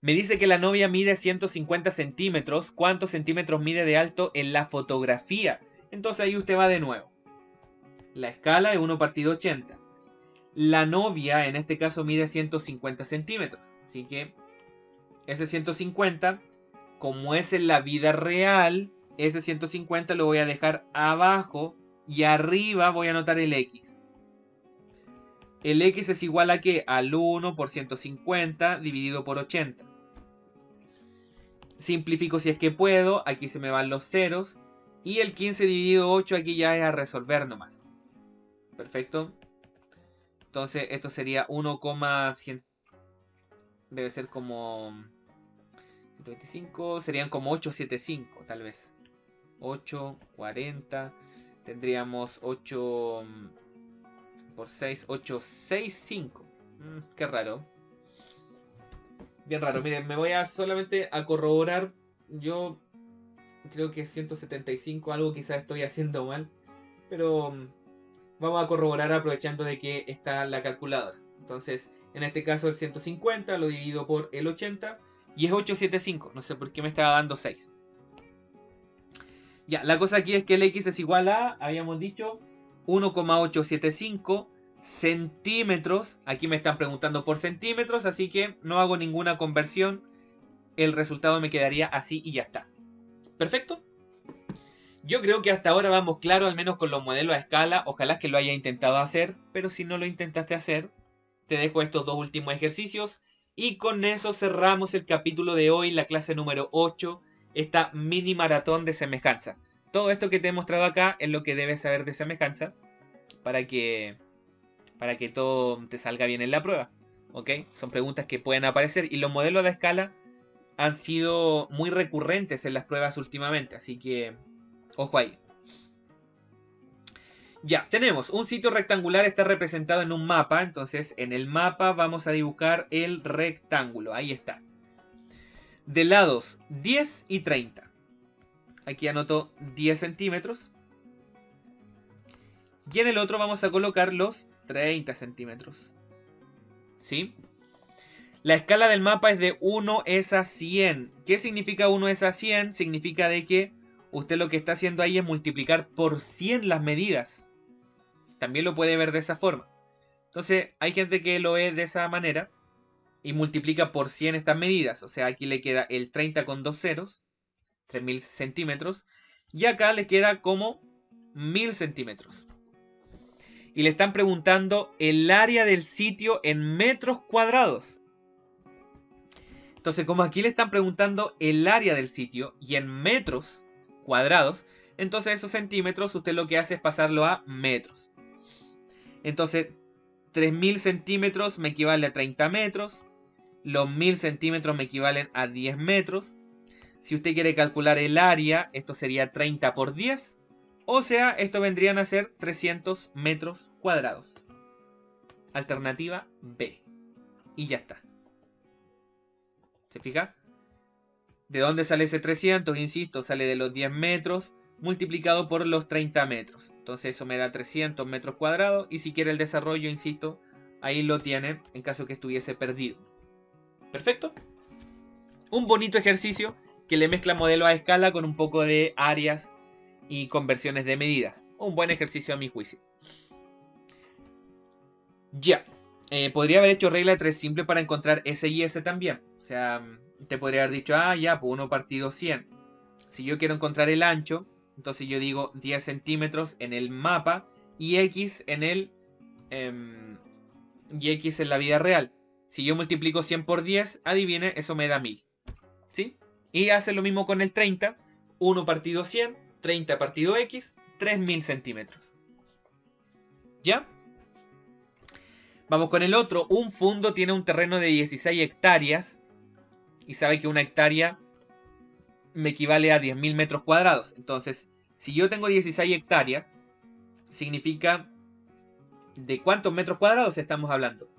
Me dice que la novia mide 150 centímetros. ¿Cuántos centímetros mide de alto en la fotografía? Entonces ahí usted va de nuevo. La escala es 1 partido 80. La novia en este caso mide 150 centímetros. Así que ese 150, como es en la vida real, ese 150 lo voy a dejar abajo y arriba voy a anotar el X. El X es igual a ¿qué? Al 1 por 150 dividido por 80. Simplifico si es que puedo, aquí se me van los ceros. Y el 15 dividido 8 aquí ya es a resolver nomás. Perfecto. Entonces esto sería 1,100. Debe ser como 125, serían como 875 tal vez. 840. Tendríamos 8 por 6, 865. Qué raro. Bien raro. Miren, me voy a solamente a corroborar. Yo creo que es 175, algo quizás estoy haciendo mal. Pero vamos a corroborar aprovechando de que está la calculadora. Entonces, en este caso el 150 lo divido por el 80 y es 875. No sé por qué me estaba dando 6. Ya, la cosa aquí es que el X es igual a, habíamos dicho, 1,875 centímetros. Aquí me están preguntando por centímetros, así que no hago ninguna conversión. El resultado me quedaría así y ya está. ¿Perfecto? Yo creo que hasta ahora vamos claro, al menos con los modelos a escala. Ojalá que lo haya intentado hacer, pero si no lo intentaste hacer, te dejo estos dos últimos ejercicios. Y con eso cerramos el capítulo de hoy, la clase número 8, esta mini maratón de semejanza. Todo esto que te he mostrado acá es lo que debes saber de semejanza para que todo te salga bien en la prueba. ¿Ok? Son preguntas que pueden aparecer y los modelos de escala han sido muy recurrentes en las pruebas últimamente, así que ojo ahí. Ya, tenemos un sitio rectangular, está representado en un mapa. Entonces en el mapa vamos a dibujar el rectángulo. Ahí está. De lados 10 y 30. Aquí anoto 10 centímetros. Y en el otro vamos a colocar los 30 centímetros. ¿Sí? La escala del mapa es de 1 es a 100. ¿Qué significa 1 es a 100? Significa de que usted lo que está haciendo ahí es multiplicar por 100 las medidas. También lo puede ver de esa forma. Entonces hay gente que lo ve de esa manera y multiplica por 100 estas medidas. O sea, aquí le queda el 30 con dos ceros, 3000 centímetros. Y acá le queda como 1000 centímetros. Y le están preguntando el área del sitio en metros cuadrados. Entonces, como aquí le están preguntando el área del sitio y en metros cuadrados, entonces esos centímetros usted lo que hace es pasarlo a metros. Entonces, 3000 centímetros me equivale a 30 metros. Los 1000 centímetros me equivalen a 10 metros. Si usted quiere calcular el área, esto sería 30 por 10. O sea, esto vendrían a ser 300 metros cuadrados. Alternativa B. Y ya está. ¿Se fija? ¿De dónde sale ese 300? Insisto, sale de los 10 metros multiplicado por los 30 metros. Entonces eso me da 300 metros cuadrados. Y si quiere el desarrollo, insisto, ahí lo tiene en caso que estuviese perdido. ¿Perfecto? Un bonito ejercicio que le mezcla modelo a escala con un poco de áreas y conversiones de medidas. Un buen ejercicio a mi juicio. Ya. Podría haber hecho regla de 3 simple para encontrar S y S también. O sea, te podría haber dicho, ah, ya, pues 1 partido 100. Si yo quiero encontrar el ancho, entonces yo digo 10 centímetros en el mapa y X en el... y X en la vida real. Si yo multiplico 100 por 10, adivine, eso me da 1000. ¿Sí? Y hace lo mismo con el 30. 1 partido 100, 30 partido X, 3000 centímetros. ¿Ya? Vamos con el otro. Un fundo tiene un terreno de 16 hectáreas. Y sabe que una hectárea me equivale a 10.000 metros cuadrados. Entonces, si yo tengo 16 hectáreas, significa de cuántos metros cuadrados estamos hablando.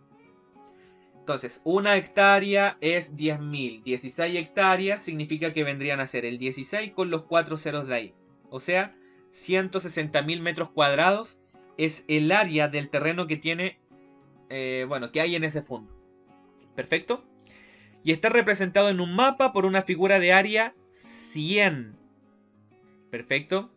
Entonces, una hectárea es 10.000. 16 hectáreas significa que vendrían a ser el 16 con los 4 ceros de ahí. O sea, 160.000 metros cuadrados es el área del terreno que tiene, que hay en ese fondo. Perfecto. Y está representado en un mapa por una figura de área 100. Perfecto.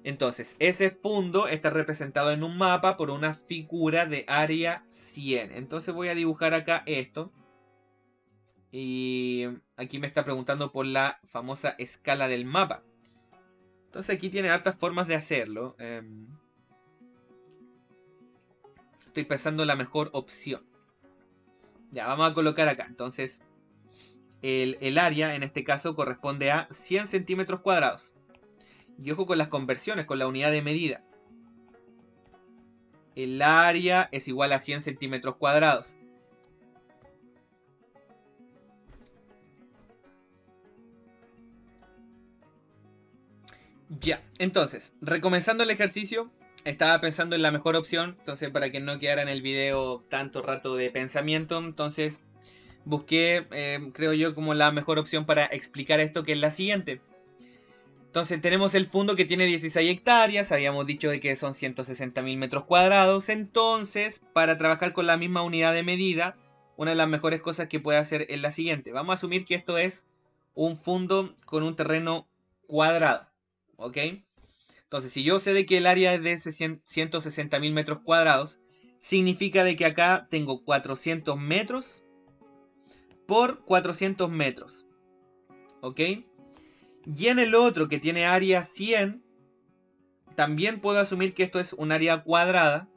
Entonces, ese fondo está representado en un mapa por una figura de área 100. Entonces voy a dibujar acá esto. Y aquí me está preguntando por la famosa escala del mapa. Entonces aquí tiene hartas formas de hacerlo. Estoy pensando en la mejor opción. Ya, vamos a colocar acá. Entonces, el área en este caso corresponde a 100 centímetros cuadrados. Y ojo con las conversiones, con la unidad de medida. El área es igual a 100 centímetros cuadrados. Ya, entonces, recomenzando el ejercicio, estaba pensando en la mejor opción. Entonces, para que no quedara en el video tanto rato de pensamiento, entonces busqué, creo yo, como la mejor opción para explicar esto, que es la siguiente. Entonces tenemos el fondo que tiene 16 hectáreas, habíamos dicho de que son 160.000 metros cuadrados. Entonces, para trabajar con la misma unidad de medida, una de las mejores cosas que puede hacer es la siguiente. Vamos a asumir que esto es un fondo con un terreno cuadrado. ¿Ok? Entonces, si yo sé de que el área es de 160.000 metros cuadrados, significa de que acá tengo 400 metros por 400 metros. ¿Ok? Y en el otro que tiene área 100, también puedo asumir que esto es un área cuadrada,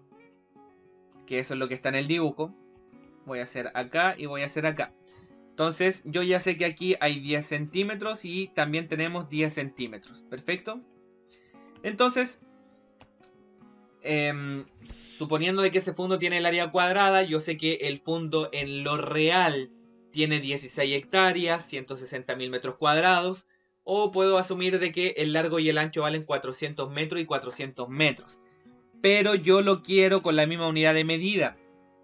que eso es lo que está en el dibujo. Voy a hacer acá y voy a hacer acá. Entonces yo ya sé que aquí hay 10 centímetros y también tenemos 10 centímetros. Perfecto. Entonces, suponiendo de que ese fondo tiene el área cuadrada, yo sé que el fondo en lo real tiene 16 hectáreas, 160.000 metros cuadrados. O puedo asumir de que el largo y el ancho valen 400 metros y 400 metros. Pero yo lo quiero con la misma unidad de medida.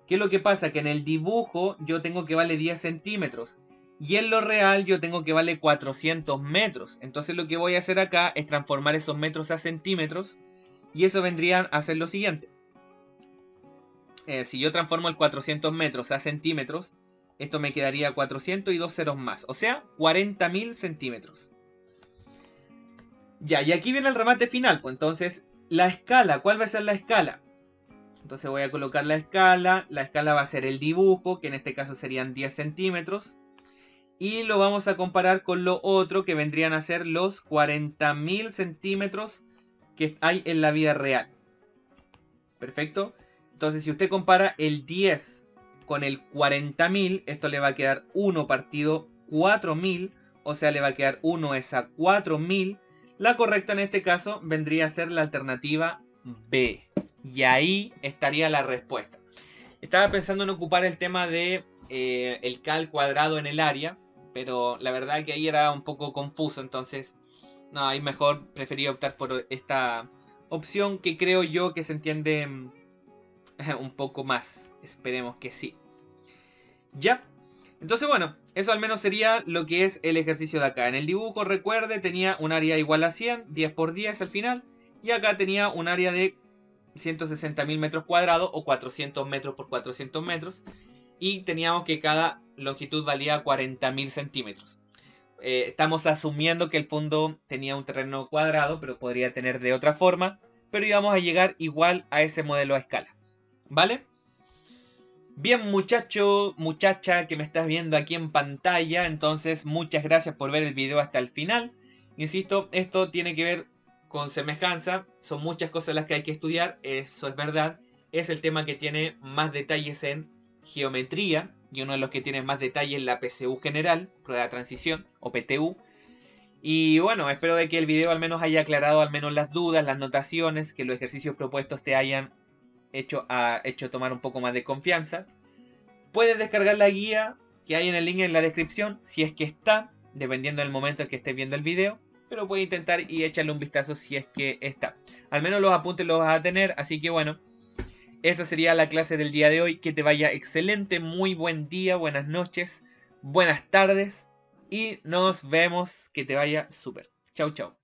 ¿Qué es lo que pasa? Que en el dibujo yo tengo que vale 10 centímetros. Y en lo real yo tengo que vale 400 metros. Entonces lo que voy a hacer acá es transformar esos metros a centímetros. Y eso vendría a ser lo siguiente. Si yo transformo el 400 metros a centímetros, esto me quedaría 400 y 2 ceros más. O sea, 40.000 centímetros. Ya, y aquí viene el remate final. Pues entonces, la escala, ¿cuál va a ser la escala? Entonces voy a colocar la escala va a ser el dibujo, que en este caso serían 10 centímetros. Y lo vamos a comparar con lo otro, que vendrían a ser los 40.000 centímetros que hay en la vida real. Perfecto. Entonces si usted compara el 10 con el 40.000, esto le va a quedar 1 partido 4.000, o sea, le va a quedar 1 es a 4.000. La correcta en este caso vendría a ser la alternativa B. Y ahí estaría la respuesta. Estaba pensando en ocupar el tema de el k al cuadrado en el área, pero la verdad que ahí era un poco confuso, entonces no, ahí mejor preferí optar por esta opción que creo yo que se entiende un poco más. Esperemos que sí. Ya. Entonces bueno, eso al menos sería lo que es el ejercicio de acá. En el dibujo, recuerde, tenía un área igual a 100, 10 por 10 al final. Y acá tenía un área de 160.000 metros cuadrados o 400 metros por 400 metros. Y teníamos que cada longitud valía 40.000 centímetros. Estamos asumiendo que el fondo tenía un terreno cuadrado, pero podría tener de otra forma. Pero íbamos a llegar igual a ese modelo a escala. ¿Vale? Bien, muchacho, muchacha que me estás viendo aquí en pantalla, entonces muchas gracias por ver el video hasta el final. Insisto, esto tiene que ver con semejanza, son muchas cosas las que hay que estudiar, eso es verdad. Es el tema que tiene más detalles en geometría y uno de los que tiene más detalles en la PSU general, prueba de transición o PTU. Y bueno, espero de que el video al menos haya aclarado al menos las dudas, las notaciones, que los ejercicios propuestos te hayan hecho tomar un poco más de confianza. Puedes descargar la guía que hay en el link en la descripción, si es que está, dependiendo del momento en que estés viendo el video. Pero puedes intentar y echarle un vistazo si es que está. Al menos los apuntes los vas a tener, así que bueno. Esa sería la clase del día de hoy. Que te vaya excelente, muy buen día, buenas noches, buenas tardes. Y nos vemos, que te vaya súper. Chau, chau.